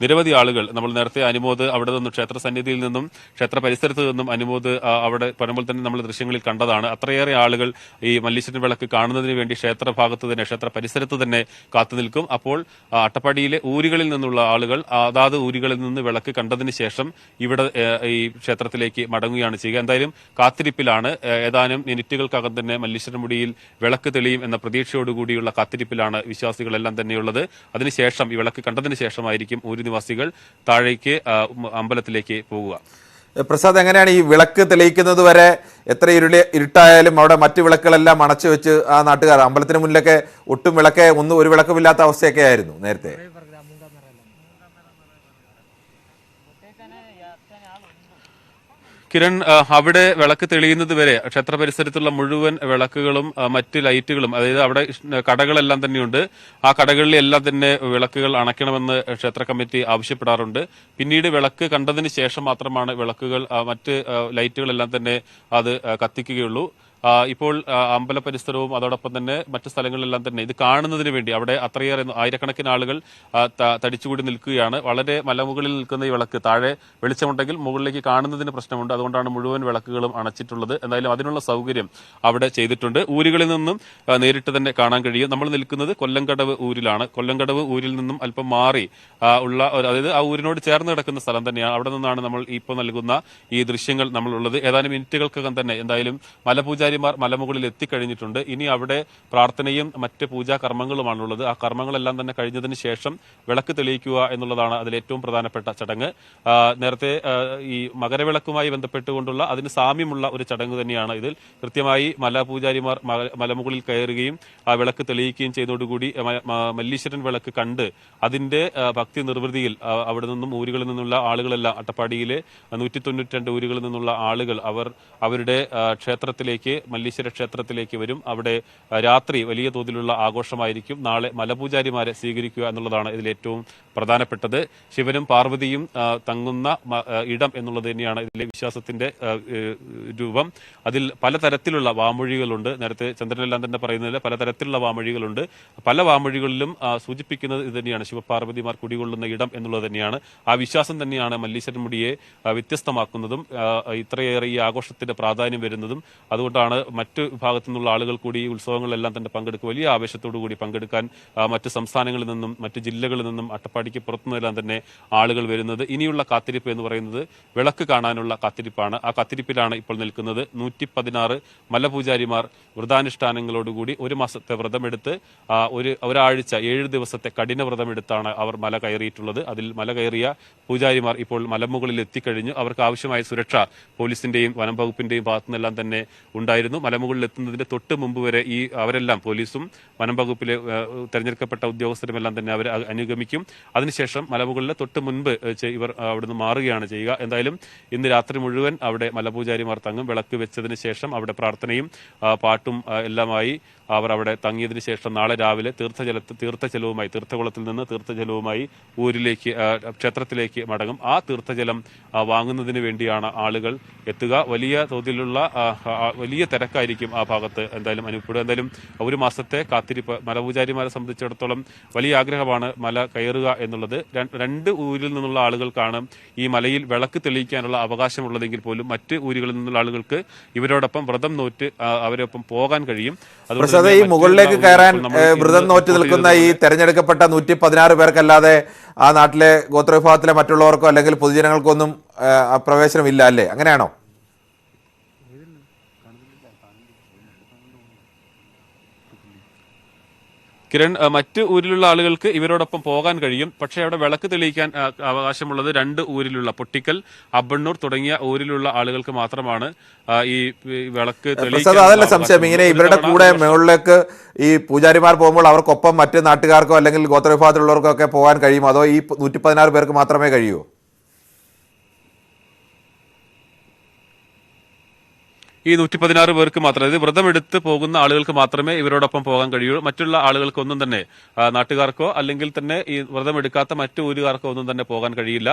നിരവധി ആളുകൾ, നമ്മൾ നേരത്തെ അനുമോദ് അവിടെ നിന്നും ക്ഷേത്ര സന്നിധിയിൽ നിന്നും ക്ഷേത്ര പരിസരത്ത് നിന്നും അനുമോദ് അവിടെ പറയുമ്പോൾ തന്നെ നമ്മൾ ദൃശ്യങ്ങളിൽ കണ്ടതാണ്. അത്രയേറെ ആളുകൾ ഈ മല്ലീശ്വരൻ വിളക്ക് കാണുന്നതിന് വേണ്ടി ക്ഷേത്ര പരിസരത്ത് തന്നെ കാത്തു നിൽക്കും. അപ്പോൾ അട്ടപ്പാടിയിലെ ഊരുകളിൽ നിന്നുള്ള ആളുകൾ അതാത് ഊരുകളിൽ നിന്ന് വിളക്ക് കണ്ടതിന് ശേഷം ഇവിടെ ഈ ക്ഷേത്രത്തിലേക്ക് മടങ്ങുകയാണ് ചെയ്യുക. എന്തായാലും കാത്തിരിപ്പിലാണ്. ഏതാനും മിനിറ്റുകൾക്കകം തന്നെ മല്ലീശ്വരൻ മുടിയിൽ വിളക്ക് തെളിയും എന്ന പ്രതീക്ഷയോടുകൂടിയുള്ള കാത്തിരിപ്പിലാണ് വിശ്വാസികളെല്ലാം തന്നെയുള്ളത്. അതിനുശേഷം ഈ വിളക്ക് കണ്ടതിന് ശേഷമായിരിക്കും ഊരു നിവാസികൾ താഴേക്ക് അമ്പലത്തിലേക്ക് പോകുക. പ്രസാദ്, എങ്ങനെയാണ് ഈ വിളക്ക് തെളിയിക്കുന്നത് വരെ എത്ര ഇരുട്ടായാലും അവിടെ മറ്റു വിളക്കുകളെല്ലാം അണച്ചു വെച്ച് ആ നാട്ടുകാർ, അമ്പലത്തിന് മുന്നിലൊക്കെ ഒട്ടും ഒരു വിളക്കുമില്ലാത്ത അവസ്ഥയൊക്കെ ആയിരുന്നു നേരത്തെ? കിരൺ, അവിടെ വിളക്ക് തെളിയുന്നത് വരെ ക്ഷേത്ര പരിസരത്തുള്ള മുഴുവൻ വിളക്കുകളും മറ്റ് ലൈറ്റുകളും, അതായത് അവിടെ കടകളെല്ലാം തന്നെയുണ്ട്, ആ കടകളിലെല്ലാം തന്നെ വിളക്കുകൾ അണയ്ക്കണമെന്ന് ക്ഷേത്ര കമ്മിറ്റി ആവശ്യപ്പെടാറുണ്ട്. പിന്നീട് വിളക്ക് കണ്ടതിന് ശേഷം മാത്രമാണ് വിളക്കുകൾ, മറ്റ് ലൈറ്റുകളെല്ലാം തന്നെ അത് കത്തിക്കുകയുള്ളൂ. ഇപ്പോൾ അമ്പല പരിസരവും അതോടൊപ്പം തന്നെ മറ്റു സ്ഥലങ്ങളിലെല്ലാം തന്നെ ഇത് കാണുന്നതിന് വേണ്ടി അവിടെ അത്രയേറെ ആയിരക്കണക്കിന് ആളുകൾ തടിച്ചുകൂടി നിൽക്കുകയാണ്. വളരെ മലമുകളിൽ നിൽക്കുന്ന ഈ വിളക്ക് താഴെ വെളിച്ചമുണ്ടെങ്കിൽ മുകളിലേക്ക് കാണുന്നതിന് പ്രശ്നമുണ്ട്. അതുകൊണ്ടാണ് മുഴുവൻ വിളക്കുകളും അണച്ചിട്ടുള്ളത്. എന്തായാലും അതിനുള്ള സൗകര്യം അവിടെ ചെയ്തിട്ടുണ്ട്. ഊരുകളിൽ നിന്നും നേരിട്ട് തന്നെ കാണാൻ കഴിയും. നമ്മൾ നിൽക്കുന്നത് കൊല്ലംകടവ് ഊരിലാണ്. കൊല്ലംകടവ് ഊരിൽ നിന്നും അല്പം മാറി ഉള്ള അതായത് ആ ഊരിനോട് ചേർന്ന് കിടക്കുന്ന സ്ഥലം തന്നെയാണ്. അവിടെ നിന്നാണ് നമ്മൾ ഇപ്പോൾ നൽകുന്ന ഈ ദൃശ്യങ്ങൾ നമ്മളുള്ളത്. ഏതാനും മിനിറ്റുകൾക്കകം തന്നെ എന്തായാലും മലപൂജാരിമാർ മലമുകളിൽ എത്തിക്കഴിഞ്ഞിട്ടുണ്ട്. ഇനി അവിടെ പ്രാർത്ഥനയും മറ്റ് പൂജാ കർമ്മങ്ങളുമാണുള്ളത്. ആ കർമ്മങ്ങളെല്ലാം തന്നെ കഴിഞ്ഞതിന് ശേഷം വിളക്ക് തെളിയിക്കുക എന്നുള്ളതാണ് അതിലേറ്റവും പ്രധാനപ്പെട്ട ചടങ്ങ്. നേരത്തെ ഈ മകരവിളക്കുമായി ബന്ധപ്പെട്ടുകൊണ്ടുള്ള അതിന് സാമ്യമുള്ള ഒരു ചടങ്ങ് തന്നെയാണ് ഇതിൽ. കൃത്യമായി മലപൂജാരിമാർ മലമുകളിൽ കയറുകയും ആ വിളക്ക് തെളിയിക്കുകയും ചെയ്തതോടുകൂടി മല്ലീശ്വരൻ വിളക്ക് കണ്ട് അതിന്റെ ഭക്തി നിർവൃതിയിൽ അവിടെ നിന്നും ഊരുകളിൽ നിന്നുള്ള ആളുകളെല്ലാം അട്ടപ്പാടിയിലെ 192 ഊരുകളിൽ നിന്നുള്ള ആളുകൾ അവരുടെ ക്ഷേത്രത്തിലേക്ക് മല്ലീശ്വര ക്ഷേത്രത്തിലേക്ക് വരും. അവിടെ രാത്രി വലിയ തോതിലുള്ള ആഘോഷമായിരിക്കും. നാളെ മലപൂജാരിമാരെ സ്വീകരിക്കുക എന്നുള്ളതാണ് ഇതിലേറ്റവും പ്രധാനപ്പെട്ടത്. ശിവനും പാർവതിയും തങ്ങുന്ന ഇടം എന്നുള്ളത് തന്നെയാണ് ഇതിലെ വിശ്വാസത്തിന്റെ രൂപം. അതിൽ പലതരത്തിലുള്ള വാമൊഴികളുണ്ട്. നേരത്തെ ചന്ദ്രനെല്ലാം തന്നെ പറയുന്നതിൽ പലതരത്തിലുള്ള വാമൊഴികളുണ്ട്. പല വാമൊഴികളിലും സൂചിപ്പിക്കുന്നത് ഇത് തന്നെയാണ്, ശിവപാർവതിമാർ കുടികൊള്ളുന്ന ഇടം എന്നുള്ളത് തന്നെയാണ്. ആ വിശ്വാസം തന്നെയാണ് മല്ലീശ്വരൻ മുടിയെ വ്യത്യസ്തമാക്കുന്നതും ഇത്രയേറെ ഈ ആഘോഷത്തിന്റെ പ്രാധാന്യം വരുന്നതും. അതുകൊണ്ടാണ് മറ്റു വിഭാഗത്തു നിന്നുള്ള ആളുകൾ കൂടി ഈ ഉത്സവങ്ങളെല്ലാം തന്നെ പങ്കെടുക്കുക, വലിയ ആവേശത്തോടു കൂടി പങ്കെടുക്കാൻ മറ്റ് സംസ്ഥാനങ്ങളിൽ നിന്നും മറ്റ് ജില്ലകളിൽ നിന്നും അട്ടപ്പാടിക്ക് പുറത്തുനിന്നെല്ലാം തന്നെ ആളുകൾ വരുന്നത്. ഇനിയുള്ള കാത്തിരിപ്പ് എന്ന് പറയുന്നത് വിളക്ക് കാണാനുള്ള കാത്തിരിപ്പാണ്. ആ കാത്തിരിപ്പിലാണ് ഇപ്പോൾ നിൽക്കുന്നത്. 116 മലപൂജാരിമാർ വ്രതാനുഷ്ഠാനങ്ങളോടുകൂടി ഒരു മാസത്തെ വ്രതമെടുത്ത് ഒരാഴ്ച 7 ദിവസത്തെ കഠിന വ്രതമെടുത്താണ് അവർ മല കയറിയിട്ടുള്ളത്. അതിൽ മല കയറിയ പൂജാരിമാർ ഇപ്പോൾ മലമുകളിൽ എത്തിക്കഴിഞ്ഞു. അവർക്ക് ആവശ്യമായ സുരക്ഷ പോലീസിന്റെയും വനം വകുപ്പിന്റെയും ഭാഗത്തുനിന്നെല്ലാം തന്നെ ഉണ്ടായിരുന്നു. മലമുകളിൽ എത്തുന്നതിന് തൊട്ട് മുമ്പ് വരെ അവരെല്ലാം പോലീസും വനം വകുപ്പിലെ തെരഞ്ഞെടുക്കപ്പെട്ട ഉദ്യോഗസ്ഥരുമെല്ലാം തന്നെ അവർ അനുഗമിക്കും. അതിനുശേഷം മലമുകളിലെ തൊട്ട് മുൻപ് ഇവർ അവിടുന്ന് മാറുകയാണ് ചെയ്യുക. എന്തായാലും ഇന്ന് രാത്രി മുഴുവൻ അവിടെ മലപൂജാരിമാർ തങ്ങും. വിളക്ക് വെച്ചതിന് ശേഷം അവിടെ പ്രാർത്ഥനയും പാട്ടും എല്ലാമായി അവർ അവിടെ തങ്ങിയതിനു ശേഷം നാളെ രാവിലെ തീർത്ഥകുളത്തിൽ നിന്ന് തീർത്ഥജലവുമായി ഊരിലേക്ക് ക്ഷേത്രത്തിലേക്ക് മടങ്ങും. ആ തീർത്ഥജലം വാങ്ങുന്നതിന് വേണ്ടിയാണ് ആളുകൾ എത്തുക. വലിയ തോതിലുള്ള വലിയ തിരക്കായിരിക്കും ആ ഭാഗത്ത് എന്തായാലും അനുഭവപ്പെടുക. എന്തായാലും ഒരു മാസത്തെ കാത്തിരിപ്പ് മലപൂജാരിമാരെ സംബന്ധിച്ചിടത്തോളം വലിയ ആഗ്രഹമാണ് മല കയറുക എന്നുള്ളത്. 2 ഊരിൽ നിന്നുള്ള ആളുകൾക്കാണ് ഈ മലയിൽ വിളക്ക് തെളിയിക്കാനുള്ള അവകാശമുള്ളതെങ്കിൽ പോലും മറ്റ് ഊരുകളിൽ നിന്നുള്ള ആളുകൾക്ക് ഇവരോടൊപ്പം വ്രതം നോറ്റ് അവരൊപ്പം പോകാൻ കഴിയും. പ്രസാദ്, ഈ മുകളിലേക്ക് കയറാൻ വ്രതം നോറ്റ് നിൽക്കുന്ന ഈ തെരഞ്ഞെടുക്കപ്പെട്ട 116 പേർക്കല്ലാതെ ആ നാട്ടിലെ ഗോത്രവിഭാഗത്തിലെ മറ്റുള്ളവർക്കോ അല്ലെങ്കിൽ പൊതുജനങ്ങൾക്കോ ഒന്നും പ്രവേശനമില്ല അല്ലേ? അങ്ങനെയാണോ? കിരൺ, മറ്റ് ഊരിലുള്ള ആളുകൾക്ക് ഇവരോടൊപ്പം പോകാൻ കഴിയും. പക്ഷേ അവിടെ വിളക്ക് തെളിയിക്കാൻ അവകാശമുള്ളത് 2 ഊരിലുള്ള പൊട്ടിക്കൽ, അബ്ബണ്ണൂർ തുടങ്ങിയ ഊരിലുള്ള ആളുകൾക്ക് മാത്രമാണ് ഈ വിളക്ക് തെളിയിക്കാൻ. അതല്ല സംശയം, ഇങ്ങനെ ഇവരുടെ കൂടെ മുകളിലേക്ക് ഈ പൂജാരിമാർ പോകുമ്പോൾ അവർക്കൊപ്പം മറ്റ് നാട്ടുകാർക്കോ അല്ലെങ്കിൽ ഗോത്രവിഭാഗത്തിലുള്ളവർക്കോ ഒക്കെ പോകാൻ കഴിയുമോ? അതോ ഈ 116 പേർക്ക് മാത്രമേ കഴിയൂ? ഈ 116 പേർക്ക് മാത്രമേ, ഇത് വ്രതമെടുത്ത് പോകുന്ന ആളുകൾക്ക് മാത്രമേ ഇവരോടൊപ്പം പോകാൻ കഴിയൂ. മറ്റുള്ള ആളുകൾക്കൊന്നും തന്നെ, നാട്ടുകാർക്കോ അല്ലെങ്കിൽ തന്നെ ഈ വ്രതമെടുക്കാത്ത മറ്റു ഊരുകാർക്കോ ഒന്നും തന്നെ പോകാൻ കഴിയില്ല.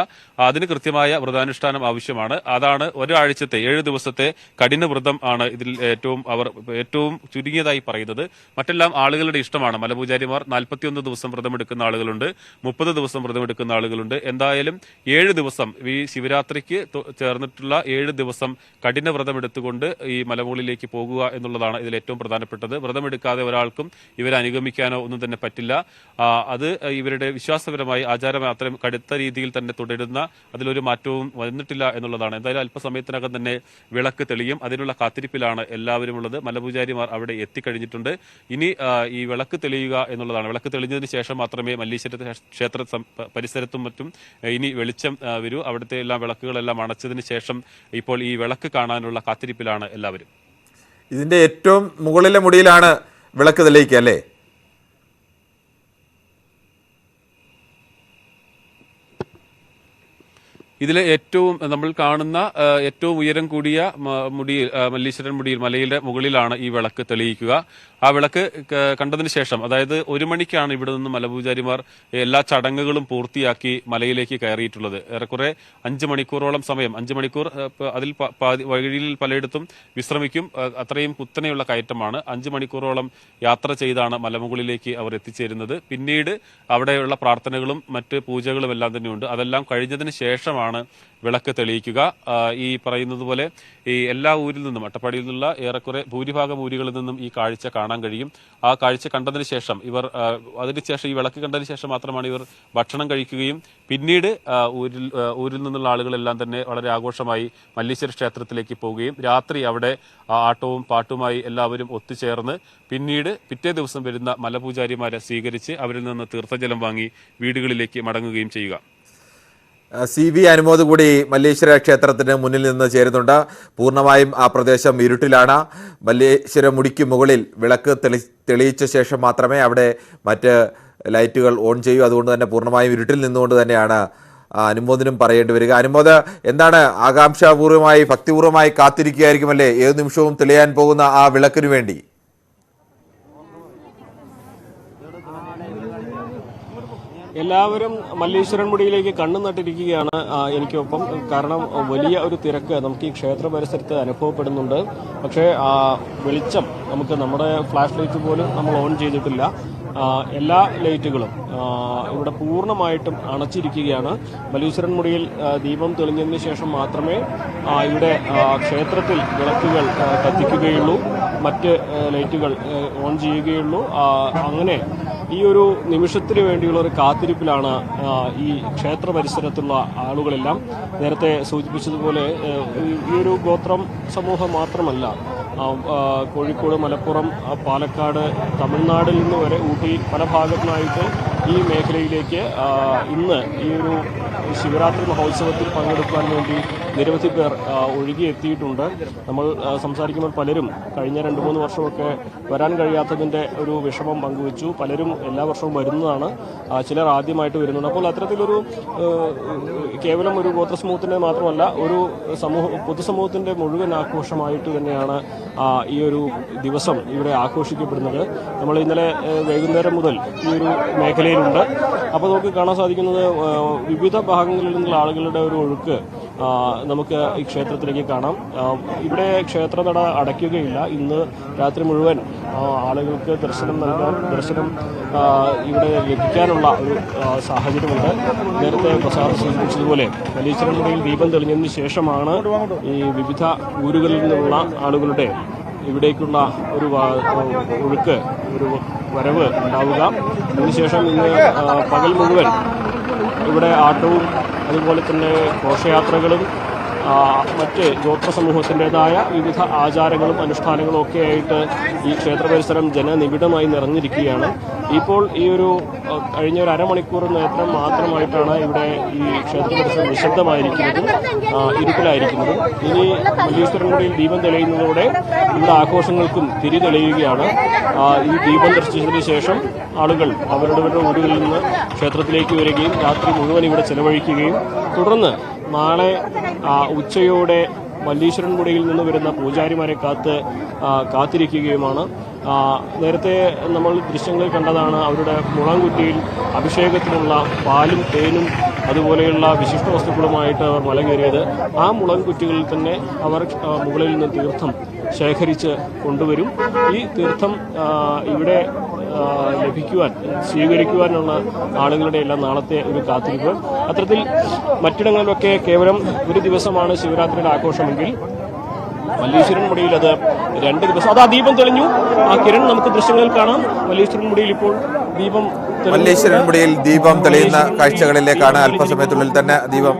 അതിന് കൃത്യമായ വ്രതാനുഷ്ഠാനം ആവശ്യമാണ്. അതാണ് ഒരാഴ്ചത്തെ 7 ദിവസത്തെ കഠിന വ്രതം ആണ് ഇതിൽ ഏറ്റവും ചുരുങ്ങിയതായി പറയുന്നത്. മറ്റെല്ലാം ആളുകളുടെ ഇഷ്ടമാണ്. മലപൂജാരിമാർ 41 ദിവസം വ്രതമെടുക്കുന്ന ആളുകളുണ്ട്, 30 ദിവസം വ്രതമെടുക്കുന്ന ആളുകളുണ്ട്. എന്തായാലും 7 ദിവസം ഈ ശിവരാത്രിക്ക് ചേർന്നിട്ടുള്ള 7 ദിവസം കഠിന വ്രതം എടുത്തുകൊണ്ട് ഈ മലമുകളിലേക്ക് പോകുക എന്നുള്ളതാണ് ഇതിൽ ഏറ്റവും പ്രധാനപ്പെട്ടത്. വ്രതമെടുക്കാതെ ഒരാൾക്കും ഇവരെ അനുഗമിക്കാനോ ഒന്നും തന്നെ പറ്റില്ല. അത് ഇവരുടെ വിശ്വാസപരമായി ആചാരം അത്രയും കടുത്ത രീതിയിൽ തന്നെ തുടരുന്ന, അതിലൊരു മാറ്റവും വന്നിട്ടില്ല എന്നുള്ളതാണ്. എന്തായാലും അല്പസമയത്തിനകം തന്നെ വിളക്ക് തെളിയും. അതിനുള്ള കാത്തിരിപ്പിലാണ് എല്ലാവരും ഉള്ളത്. മലപൂജാരിമാർ അവിടെ എത്തിക്കഴിഞ്ഞിട്ടുണ്ട്. ഇനി ഈ വിളക്ക് തെളിയുക എന്നുള്ളതാണ്. വിളക്ക് തെളിഞ്ഞതിന് ശേഷം മാത്രമേ മല്ലീശ്വര ക്ഷേത്ര പരിസരത്തും മറ്റും ഇനി വെളിച്ചം വരൂ. അവിടുത്തെ എല്ലാ വിളക്കുകളെല്ലാം അണച്ചതിന് ശേഷം ഇപ്പോൾ ഈ വിളക്ക് കാണാനുള്ള കാത്തിരിപ്പിലാണ് എല്ലാവരും. ഇതിന്റെ ഏറ്റവും മുകളിലെ മുടിയിലാണ് വിളക്ക് തെളിയിക്കുക അല്ലേ? ഇതിലെ ഏറ്റവും നമ്മൾ കാണുന്ന ഏറ്റവും ഉയരം കൂടിയ മുടിയിൽ മല്ലീശ്വരൻ മുടിയിൽ മലയുടെ മുകളിലാണ് ഈ വിളക്ക് തെളിയിക്കുക. ആ വിളക്ക് കണ്ടതിന് ശേഷം, അതായത് 1 മണിക്കാണ് ഇവിടെ നിന്ന് മലപൂജാരിമാർ എല്ലാ ചടങ്ങുകളും പൂർത്തിയാക്കി മലയിലേക്ക് കയറിയിട്ടുള്ളത്. ഏറെക്കുറെ 5 മണിക്കൂറോളം സമയം, 5 മണിക്കൂർ അതിൽ വഴിയിൽ പലയിടത്തും വിശ്രമിക്കും. അത്രയും കുത്തനെയുള്ള കയറ്റമാണ്. 5 മണിക്കൂറോളം യാത്ര ചെയ്താണ് മലമുകളിലേക്ക് അവർ എത്തിച്ചേരുന്നത്. പിന്നീട് അവിടെയുള്ള പ്രാർത്ഥനകളും മറ്റ് പൂജകളും എല്ലാം തന്നെയുണ്ട്. അതെല്ലാം കഴിഞ്ഞതിന് ശേഷമാണ് വിളക്ക് തെളിയിക്കുക. ഈ പറയുന്നത് പോലെ ഈ എല്ലാ ഊരിൽ നിന്നും, അട്ടപ്പാടിയിൽ നിന്നുള്ള ഏറെക്കുറെ ഭൂരിഭാഗം ഊരുകളിൽ നിന്നും ഈ കാഴ്ച കാണാൻ കഴിയും. ആ കാഴ്ച കണ്ടതിന് ശേഷം ഇവർ അതിനുശേഷം ഈ വിളക്ക് കണ്ടതിന് ശേഷം മാത്രമാണ് ഇവർ ഭക്ഷണം കഴിക്കുകയും പിന്നീട് ഊരിൽ നിന്നുള്ള ആളുകളെല്ലാം തന്നെ വളരെ ആഘോഷമായി മല്ലീശ്വര ക്ഷേത്രത്തിലേക്ക് പോവുകയും രാത്രി അവിടെ ആട്ടവും പാട്ടുമായി എല്ലാവരും ഒത്തുചേർന്ന് പിന്നീട് പിറ്റേ ദിവസം വരുന്ന മലപൂജാരിമാരെ സ്വീകരിച്ച് അവരിൽ നിന്ന് തീർത്ഥജലം വാങ്ങി വീടുകളിലേക്ക് മടങ്ങുകയും ചെയ്യുക. CV അനുമോദ് കൂടി മല്ലീശ്വര ക്ഷേത്രത്തിന് മുന്നിൽ നിന്ന് ചേരുന്നുണ്ട്. പൂർണ്ണമായും ആ പ്രദേശം ഇരുട്ടിലാണ്. മല്ലീശ്വര മുടിക്ക് മുകളിൽ വിളക്ക് തെളിയിച്ച ശേഷം മാത്രമേ അവിടെ മറ്റ് ലൈറ്റുകൾ ഓൺ ചെയ്യൂ. അതുകൊണ്ട് തന്നെ പൂർണ്ണമായും ഇരുട്ടിൽ നിന്നുകൊണ്ട് തന്നെയാണ് അനുമോദിനും പറയേണ്ടി വരിക. അനുമോദ്, എന്താണ് ആകാംക്ഷാപൂർവമായി ഭക്തിപൂർവമായി കാത്തിരിക്കുകയായിരിക്കുമല്ലേ ഏത് നിമിഷവും തെളിയാൻ പോകുന്ന ആ വിളക്കിനു വേണ്ടി? എല്ലാവരും മല്ലീശ്വരൻ മുടിയിലേക്ക് കണ്ണു നട്ടിരിക്കുകയാണ് എനിക്കൊപ്പം. കാരണം വലിയ ഒരു തിരക്ക് നമുക്ക് ഈ ക്ഷേത്ര പരിസരത്ത് അനുഭവപ്പെടുന്നുണ്ട്. പക്ഷേ വെളിച്ചം നമുക്ക് നമ്മുടെ ഫ്ലാഷ് ലൈറ്റ് പോലും നമ്മൾ ഓൺ ചെയ്തിട്ടില്ല. എല്ലാ ലൈറ്റുകളും ഇവിടെ പൂർണ്ണമായിട്ടും അണച്ചിരിക്കുകയാണ്. മല്ലീശ്വരൻ മുടിയിൽ ദീപം തെളിഞ്ഞതിന് ശേഷം മാത്രമേ ഇവിടെ ക്ഷേത്രത്തിൽ വിളക്കുകൾ കത്തിക്കുകയുള്ളൂ, മറ്റ് ലൈറ്റുകൾ ഓൺ ചെയ്യുകയുള്ളൂ. അങ്ങനെ ഈ ഒരു നിമിഷത്തിന് വേണ്ടിയുള്ള ഒരു കാത്തിരിപ്പിലാണ് ഈ ക്ഷേത്ര പരിസരത്തുള്ള ആളുകളെല്ലാം. നേരത്തെ സൂചിപ്പിച്ചതുപോലെ ഈ ഒരു ഗോത്രം സമൂഹം മാത്രമല്ല, കോഴിക്കോട്, മലപ്പുറം, പാലക്കാട്, തമിഴ്നാടിൽ നിന്ന് വരെ ഊട്ടി പല ഭാഗത്തുനിന്നായിട്ട് ഈ മേഖലയിലേക്ക് ഇന്ന് ഈ ഒരു ശിവരാത്രി മഹോത്സവത്തിൽ പങ്കെടുക്കാൻ വേണ്ടി നിരവധി പേർ ഒഴുകിയെത്തിയിട്ടുണ്ട്. നമ്മൾ സംസാരിക്കുമ്പോൾ പലരും കഴിഞ്ഞ 2-3 വർഷമൊക്കെ വരാൻ കഴിയാത്തതിൻ്റെ ഒരു വിഷമം പങ്കുവച്ചു. പലരും എല്ലാ വർഷവും വരുന്നതാണ്, ചിലർ ആദ്യമായിട്ട് വരുന്നുണ്ട്. അപ്പോൾ അത്തരത്തിലൊരു കേവലം ഒരു ഗോത്ര സമൂഹത്തിൻ്റെ മാത്രമല്ല, ഒരു പൊതുസമൂഹത്തിൻ്റെ മുഴുവൻ ആഘോഷമായിട്ട് തന്നെയാണ് ഈ ഒരു ദിവസം ഇവിടെ ആഘോഷിക്കപ്പെടുന്നത്. നമ്മൾ ഇന്നലെ വൈകുന്നേരം മുതൽ ഈ ഒരു മേഖലയിലുണ്ട്. അപ്പോൾ നമുക്ക് കാണാൻ സാധിക്കുന്നത് വിവിധ ഭാഗങ്ങളിൽ നിന്നുള്ള ആളുകളുടെ ഒരു ഒഴുക്ക് നമുക്ക് ഈ ക്ഷേത്രത്തിലേക്ക് കാണാം. ഇവിടെ ക്ഷേത്രനട അടയ്ക്കുകയില്ല. ഇന്ന് രാത്രി മുഴുവൻ ആളുകൾക്ക് ദർശനം ഇവിടെ ലഭിക്കാനുള്ള ഒരു സാഹചര്യമുണ്ട്. നേരത്തെ പ്രസാദ് സൂചിപ്പിച്ചതുപോലെ മല്ലീശ്വരൻ മുടിയിൽ ദീപം തെളിഞ്ഞതിന് ശേഷമാണ് ഈ വിവിധ ഊരുകളിൽ നിന്നുള്ള ആളുകളുടെ ഇവിടേക്കുള്ള ഒരു ഒഴുക്ക്, ഒരു വരവ് ഉണ്ടാവുക. അതിനുശേഷം ഇന്ന് പകൽ മുഴുവൻ ഇവിടെ ആട്ടവും അതുപോലെ തന്നെ ഘോഷയാത്രകളും മറ്റ് ഗോത്ര സമൂഹത്തിൻ്റെതായ വിവിധ ആചാരങ്ങളും അനുഷ്ഠാനങ്ങളും ഒക്കെ ആയിട്ട് ഈ ക്ഷേത്ര പരിസരം ജനനിബിഡമായി നിറഞ്ഞിരിക്കുകയാണ്. ഇപ്പോൾ ഈ ഒരു കഴിഞ്ഞ ഒരു അരമണിക്കൂർ നേരം മാത്രമായിട്ടാണ് ഇവിടെ ഈ ക്ഷേത്ര പരിസരം നിശബ്ദമായിരിക്കുന്നതും ഇരുട്ടിലായിരിക്കുന്നതും. ഇനി മല്ലീശ്വരൻ മുടിയിൽ ദീപം തെളിയുന്നതോടെ ഇവിടെ ആഘോഷങ്ങൾക്കും തിരി തെളിയുകയാണ്. ഈ ദീപം ദർശിച്ചതിന് ശേഷം ആളുകൾ അവരുടെ ഊരുകളിൽ നിന്ന് ക്ഷേത്രത്തിലേക്ക് വരികയും രാത്രി മുഴുവൻ ഇവിടെ ചെലവഴിക്കുകയും തുടർന്ന് നാളെ ഉച്ചയോടെ മല്ലീശ്വരൻ മുടിയിൽ നിന്ന് വരുന്ന പൂജാരിമാരെ കാത്തിരിക്കുകയുമാണ്. നേരത്തെ നമ്മൾ ദൃശ്യങ്ങളിൽ കണ്ടതാണ്, അവരുടെ മുളംകുറ്റിയിൽ അഭിഷേകത്തിനുള്ള പാലും തേനും അതുപോലെയുള്ള വിശിഷ്ട വസ്തുക്കളുമായിട്ട് അവർ മല കയറിയത്. ആ മുളംകുറ്റികളിൽ തന്നെ അവർ മുകളിൽ നിന്ന് തീർത്ഥം ശേഖരിച്ച് കൊണ്ടുവരും. ഈ തീർത്ഥം ഇവിടെ സ്വീകരിക്കുവാനുള്ള ആളുകളുടെ എല്ലാം നാളത്തെ ഒരു കാത്തിരിപ്പ്. അത്തരത്തിൽ മറ്റിടങ്ങളിലൊക്കെ കേവലം ഒരു ദിവസമാണ് ശിവരാത്രിയുടെ ആഘോഷമെങ്കിൽ മല്ലീശ്വരൻ മുടിയിൽ അത് 2 ദിവസം. അതാ ദീപം തെളിഞ്ഞു. ആ കിരൺ നമുക്ക് ദൃശ്യങ്ങളിൽ കാണാം. മല്ലീശ്വരൻ മുടിയിൽ ഇപ്പോൾ മല്ലീശ്വരൻ മുടിയിൽ ദീപം തെളിയുന്ന കാഴ്ചകളിലേക്കാണ് അല്പസമയത്തുള്ളിൽ തന്നെ ദീപം.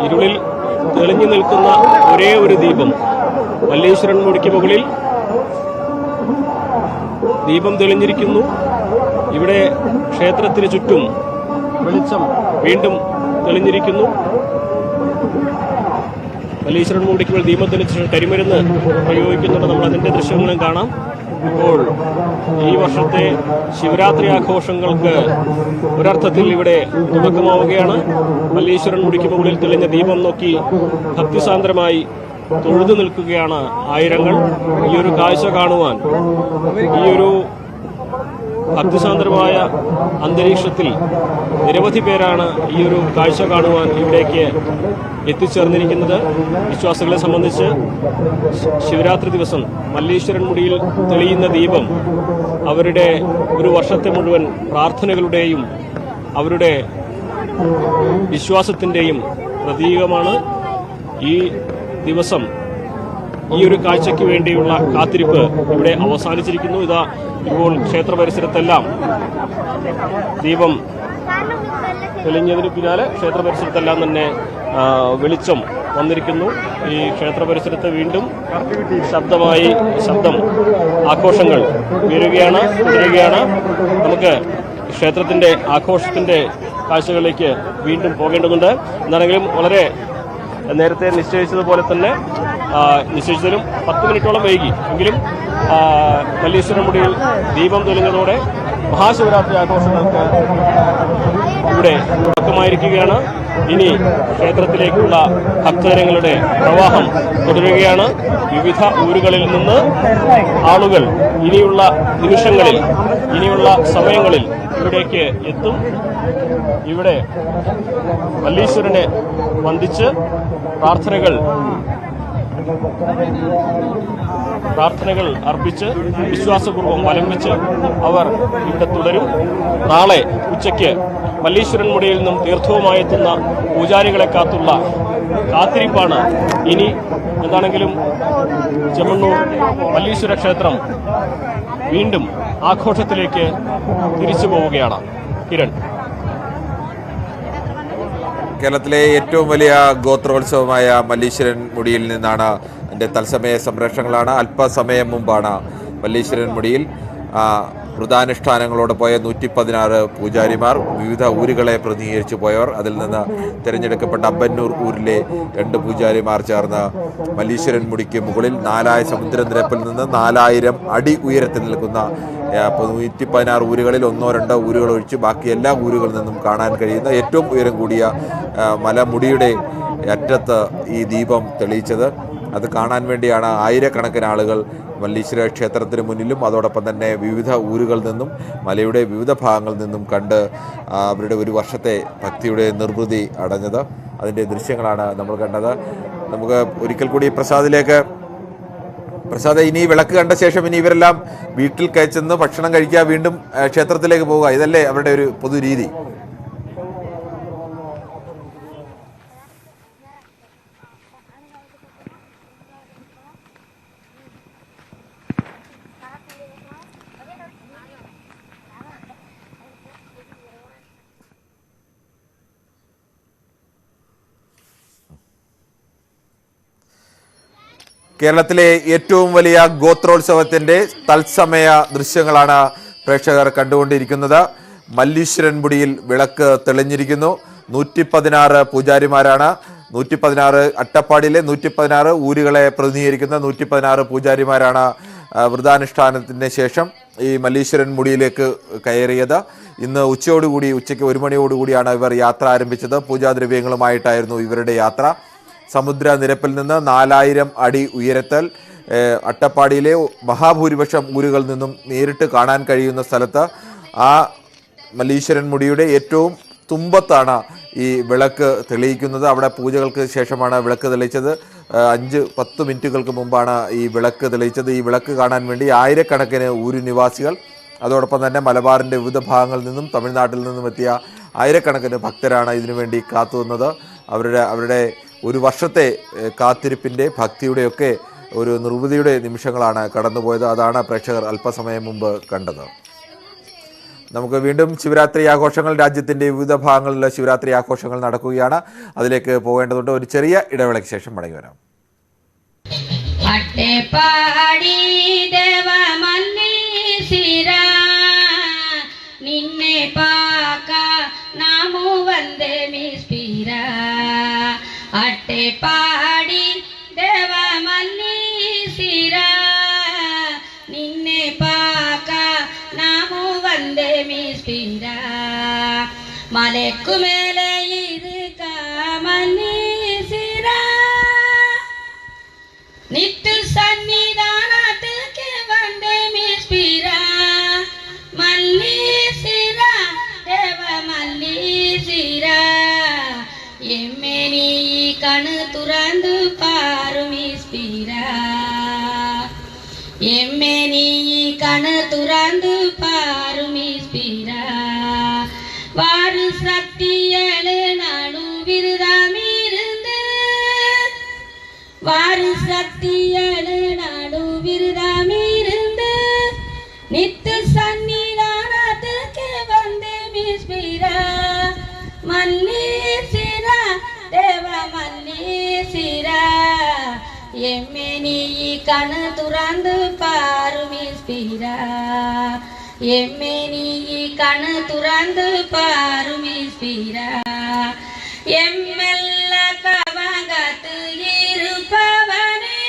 ഇരുളിൽ തെളിഞ്ഞു നിൽക്കുന്ന ഒരേ ഒരു ദീപം മല്ലീശ്വരൻ മുടിക്ക് മുകളിൽ ദീപം തെളിഞ്ഞിരിക്കുന്നു. ഇവിടെ ക്ഷേത്രത്തിന് ചുറ്റും വെളിച്ചം വീണ്ടും തെളിഞ്ഞിരിക്കുന്നു. മല്ലീശ്വരൻ മുടിക്ക് ദീപം തെളിച്ച് കരിമരുന്ന് പ്രയോഗിക്കുന്നുണ്ട്. നമ്മൾ അതിൻ്റെ ദൃശ്യങ്ങളും കാണാം. ഇപ്പോൾ ഈ വർഷത്തെ ശിവരാത്രി ആഘോഷങ്ങൾക്ക് ഒരർത്ഥത്തിൽ ഇവിടെ തുടക്കമാവുകയാണ്. മല്ലീശ്വരൻ മുടിക്ക് മുകളിൽ തെളിഞ്ഞ ദീപം നോക്കി ഭക്തിസാന്ദ്രമായി തൊഴുതു നിൽക്കുകയാണ് ആയിരങ്ങൾ. ഈ ഒരു കാഴ്ച കാണുവാൻ, ഈ ഒരു ഭക്തിസാന്ദ്രമായ അന്തരീക്ഷത്തിൽ നിരവധി പേരാണ് ഈ ഒരു കാഴ്ച കാണുവാൻ ഇവിടേക്ക് എത്തിച്ചേർന്നിരിക്കുന്നത്. വിശ്വാസികളെ സംബന്ധിച്ച് ശിവരാത്രി ദിവസം മല്ലീശ്വരൻ മുടിയിൽ തെളിയുന്ന ദീപം അവരുടെ ഒരു വർഷത്തെ മുഴുവൻ പ്രാർത്ഥനകളുടെയും അവരുടെ വിശ്വാസത്തിൻ്റെയും പ്രതീകമാണ്. ഈ ദിവസം ഈ ഒരു കാഴ്ചയ്ക്ക് വേണ്ടിയുള്ള കാത്തിരിപ്പ് ഇവിടെ അവസാനിച്ചിരിക്കുന്നു. ഇതാ ഇപ്പോൾ ക്ഷേത്ര പരിസരത്തെല്ലാം ദീപം തെളിഞ്ഞതിന് പിന്നാലെ ക്ഷേത്ര പരിസരത്തെല്ലാം തന്നെ വെളിച്ചം വന്നിരിക്കുന്നു. ഈ ക്ഷേത്ര പരിസരത്ത് വീണ്ടും ശബ്ദം ആഘോഷങ്ങൾ തുടരുകയാണ്. നമുക്ക് ക്ഷേത്രത്തിന്റെ ആഘോഷത്തിന്റെ കാഴ്ചകളിലേക്ക് വീണ്ടും പോകേണ്ടതുണ്ട്. എന്താണെങ്കിലും വളരെ നേരത്തെ നിശ്ചയിച്ചതുപോലെ തന്നെ നിശ്ചയിച്ചതിലും 10 മിനിറ്റോളം വൈകി എങ്കിലും മല്ലീശ്വരൻ മുടിയിൽ ദീപം തെളിഞ്ഞതോടെ മഹാശിവരാത്രി ആഘോഷങ്ങൾക്ക് ഇവിടെ തുടക്കമായിരിക്കുകയാണ്. ഇനി ക്ഷേത്രത്തിലേക്കുള്ള ഭക്തജനങ്ങളുടെ പ്രവാഹം തുടരുകയാണ്. വിവിധ ഊരുകളിൽ നിന്ന് ആളുകൾ ഇനിയുള്ള നിമിഷങ്ങളിൽ, ഇനിയുള്ള സമയങ്ങളിൽ ഇവിടേക്ക് എത്തും. ഇവിടെ മല്ലീശ്വരനെ വന്ദിച്ച് പ്രാർത്ഥനകൾ അർപ്പിച്ച് വിശ്വാസപൂർവ്വം വലം വെച്ച് അവർ ഇവിടെ തുടരും. നാളെ ഉച്ചയ്ക്ക് മല്ലീശ്വരൻ മുടിയിൽ നിന്നും തീർത്ഥവുമായി എത്തുന്ന പൂജാരികളെ കാത്തുള്ള കാത്തിരിപ്പാണ് ഇനി. എന്താണെങ്കിലും ചെമ്മണ്ണൂർ മല്ലീശ്വര ക്ഷേത്രം വീണ്ടും ആഘോഷത്തിലേക്ക് തിരിച്ചു പോവുകയാണ്. കിരൺ. കേരളത്തിലെ ഏറ്റവും വലിയ ഗോത്രോത്സവമായ മല്ലീശ്വരൻ മുടിയിൽ നിന്നാണ് എൻ്റെ തത്സമയ സംരക്ഷണങ്ങളാണ്. അല്പസമയം മുമ്പാണ് മല്ലീശ്വരൻ മുടിയിൽ വൃതാനുഷ്ഠാനങ്ങളോട് പോയ 116 പൂജാരിമാർ, വിവിധ ഊരുകളെ പ്രതിനിധീകരിച്ച് പോയവർ, അതിൽ നിന്ന് തിരഞ്ഞെടുക്കപ്പെട്ട അമ്പന്നൂർ ഊരിലെ 2 പൂജാരിമാർ ചേർന്ന് മല്ലീശ്വരൻ മുടിക്ക് മുകളിൽ 4000 സമുദ്രനിരപ്പിൽ നിന്ന് 4000 അടി ഉയരത്തിൽ നിൽക്കുന്ന 116 ഊരുകളിൽ 1-2 ഊരുകൾ ഒഴിച്ച് ബാക്കി എല്ലാ ഊരുകളിൽ നിന്നും കാണാൻ കഴിയുന്ന ഏറ്റവും ഉയരം കൂടിയ മലമുടിയുടെ അറ്റത്ത് ഈ ദീപം തെളിയിച്ചത്. അത് കാണാൻ വേണ്ടിയാണ് ആയിരക്കണക്കിന് ആളുകൾ മല്ലീശ്വര ക്ഷേത്രത്തിന് മുന്നിലും അതോടൊപ്പം തന്നെ വിവിധ ഊരുകളിൽ നിന്നും മലയുടെ വിവിധ ഭാഗങ്ങളിൽ നിന്നും കണ്ട് അവരുടെ ഒരു വർഷത്തെ ഭക്തിയുടെ നിർവൃതി അടഞ്ഞത്. അതിൻ്റെ ദൃശ്യങ്ങളാണ് നമ്മൾ കണ്ടത്. നമുക്ക് ഒരിക്കൽ കൂടി പ്രസാദ് ഇനി വിളക്ക് കണ്ട ശേഷം ഇനി ഇവരെല്ലാം വീട്ടിൽ കഴിച്ചെന്ന് ഭക്ഷണം കഴിക്കുക, വീണ്ടും ക്ഷേത്രത്തിലേക്ക് പോവുക, ഇതല്ലേ അവരുടെ ഒരു പൊതു രീതി? കേരളത്തിലെ ഏറ്റവും വലിയ ഗോത്രോത്സവത്തിൻ്റെ തത്സമയ ദൃശ്യങ്ങളാണ് പ്രേക്ഷകർ കണ്ടുകൊണ്ടിരിക്കുന്നത്. മല്ലീശ്വരൻ മുടിയിൽ വിളക്ക് തെളിഞ്ഞിരിക്കുന്നു. 116 പൂജാരിമാരാണ്. 116 അട്ടപ്പാടിയിലെ 116 ഊരുകളെ പ്രതിനിധീകരിക്കുന്ന 116 പൂജാരിമാരാണ് വ്രതാനുഷ്ഠാനത്തിന് ശേഷം ഈ മല്ലീശ്വരൻ മുടിയിലേക്ക് കയറിയത്. ഇന്ന് ഉച്ചയ്ക്ക് 1 മണിയോടുകൂടിയാണ് ഇവർ യാത്ര ആരംഭിച്ചത്. പൂജാദ്രവ്യങ്ങളുമായിട്ടായിരുന്നു ഇവരുടെ യാത്ര. സമുദ്രനിരപ്പിൽ നിന്ന് 4000 അടി ഉയരത്തിൽ അട്ടപ്പാടിയിലെ മഹാഭൂരിപക്ഷം ഊരുകളിൽ നിന്നും നേരിട്ട് കാണാൻ കഴിയുന്ന സ്ഥലത്ത് ആ മല്ലീശ്വരൻ മുടിയുടെ ഏറ്റവും തുമ്പത്താണ് ഈ വിളക്ക് തെളിയിക്കുന്നത്. അവിടെ പൂജകൾക്ക് ശേഷമാണ് വിളക്ക് തെളിയിച്ചത്. 5-10 മിനിറ്റുകൾക്ക് മുമ്പാണ് ഈ വിളക്ക് തെളിയിച്ചത്. ഈ വിളക്ക് കാണാൻ വേണ്ടി ആയിരക്കണക്കിന് ഊരു നിവാസികൾ, അതോടൊപ്പം തന്നെ മലബാറിൻ്റെ വിവിധ ഭാഗങ്ങളിൽ നിന്നും തമിഴ്നാട്ടിൽ നിന്നും എത്തിയ ആയിരക്കണക്കിന് ഭക്തരാണ് ഇതിനുവേണ്ടി കാത്തുനിന്നത്. അവരുടെ ഒരു വർഷത്തെ കാത്തിരിപ്പിൻ്റെ ഭക്തിയുടെയൊക്കെ ഒരു നിർവൃതിയുടെ നിമിഷങ്ങളാണ് കടന്നുപോയത്. അതാണ് പ്രേക്ഷകർ അല്പസമയം മുമ്പ് കണ്ടത്. നമുക്ക് വീണ്ടും ശിവരാത്രി ആഘോഷങ്ങൾ, രാജ്യത്തിൻ്റെ വിവിധ ഭാഗങ്ങളിലെ ശിവരാത്രി ആഘോഷങ്ങൾ നടക്കുകയാണ്. അതിലേക്ക് പോകേണ്ടതുണ്ട്. ഒരു ചെറിയ ഇടവേളയ്ക്ക് ശേഷം മടങ്ങി വരാം. നിന്നെ പാക്ക നാമ ವಂದೇ ಮಿಸ್ಪೀರ ಅಟ್ಟೆ ಪಾಡಿ ದೇವ ಮಲ್ಲೀಸಿರ ನಿನ್ನೆ ಪಾಕ ನಾವು ವಂದೇ ಮಿಸ್ಪೀರ ಮಲೆಕ್ಕು ಮೇಲೆ ಇದಕ್ಕ ಮಲ್ಲೀಸಿರ ನಿಟ್ಟು ಸನ್ನಿಧಾನಕ್ಕೆ ವಂದೇ ಮಿಸ್ಪೀರ ಮಲ್ಲೀಸಿರ ದೇವ ಮಲ್ಲೀಸಿರ ಎಮ್ಮೆ ನೀ ಕಣು ತುರಂದು ಪಾರು ಮಿಸ್ಪೀರ ಎಮ್ಮೆ ನೀ ಕಣು ತುರಂದು ಪಾರು ಮಿಸ್ಪೀರ வாரு சக்தியலு நடுவிருதாமிருந்து வாரு சக்தியலு நடுவிருதாமிருந்து நித்து சன்னிதானத்துக்கு வந்து மிஸ்பீரா மல்லீசிரா தேவ மல்லீசிரா எம்மே நீ கணு துறந்து பாரு மிஸ்பீரா எம்மே நீ கணு துறந்து பாரு மிஸ்பீரா எம்மெல்ல கவங்கத்து இருப்பவனே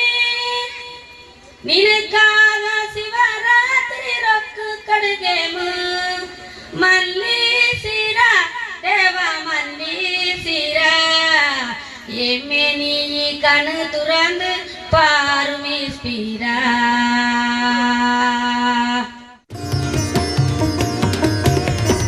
நினக்காக சிவராத்திரி ரொக்கு கடுகேமு மல்லீசிரா தேவ மல்லீசிரா எம்மே நீ கணு துறந்து பாரு மிஸ்பீரா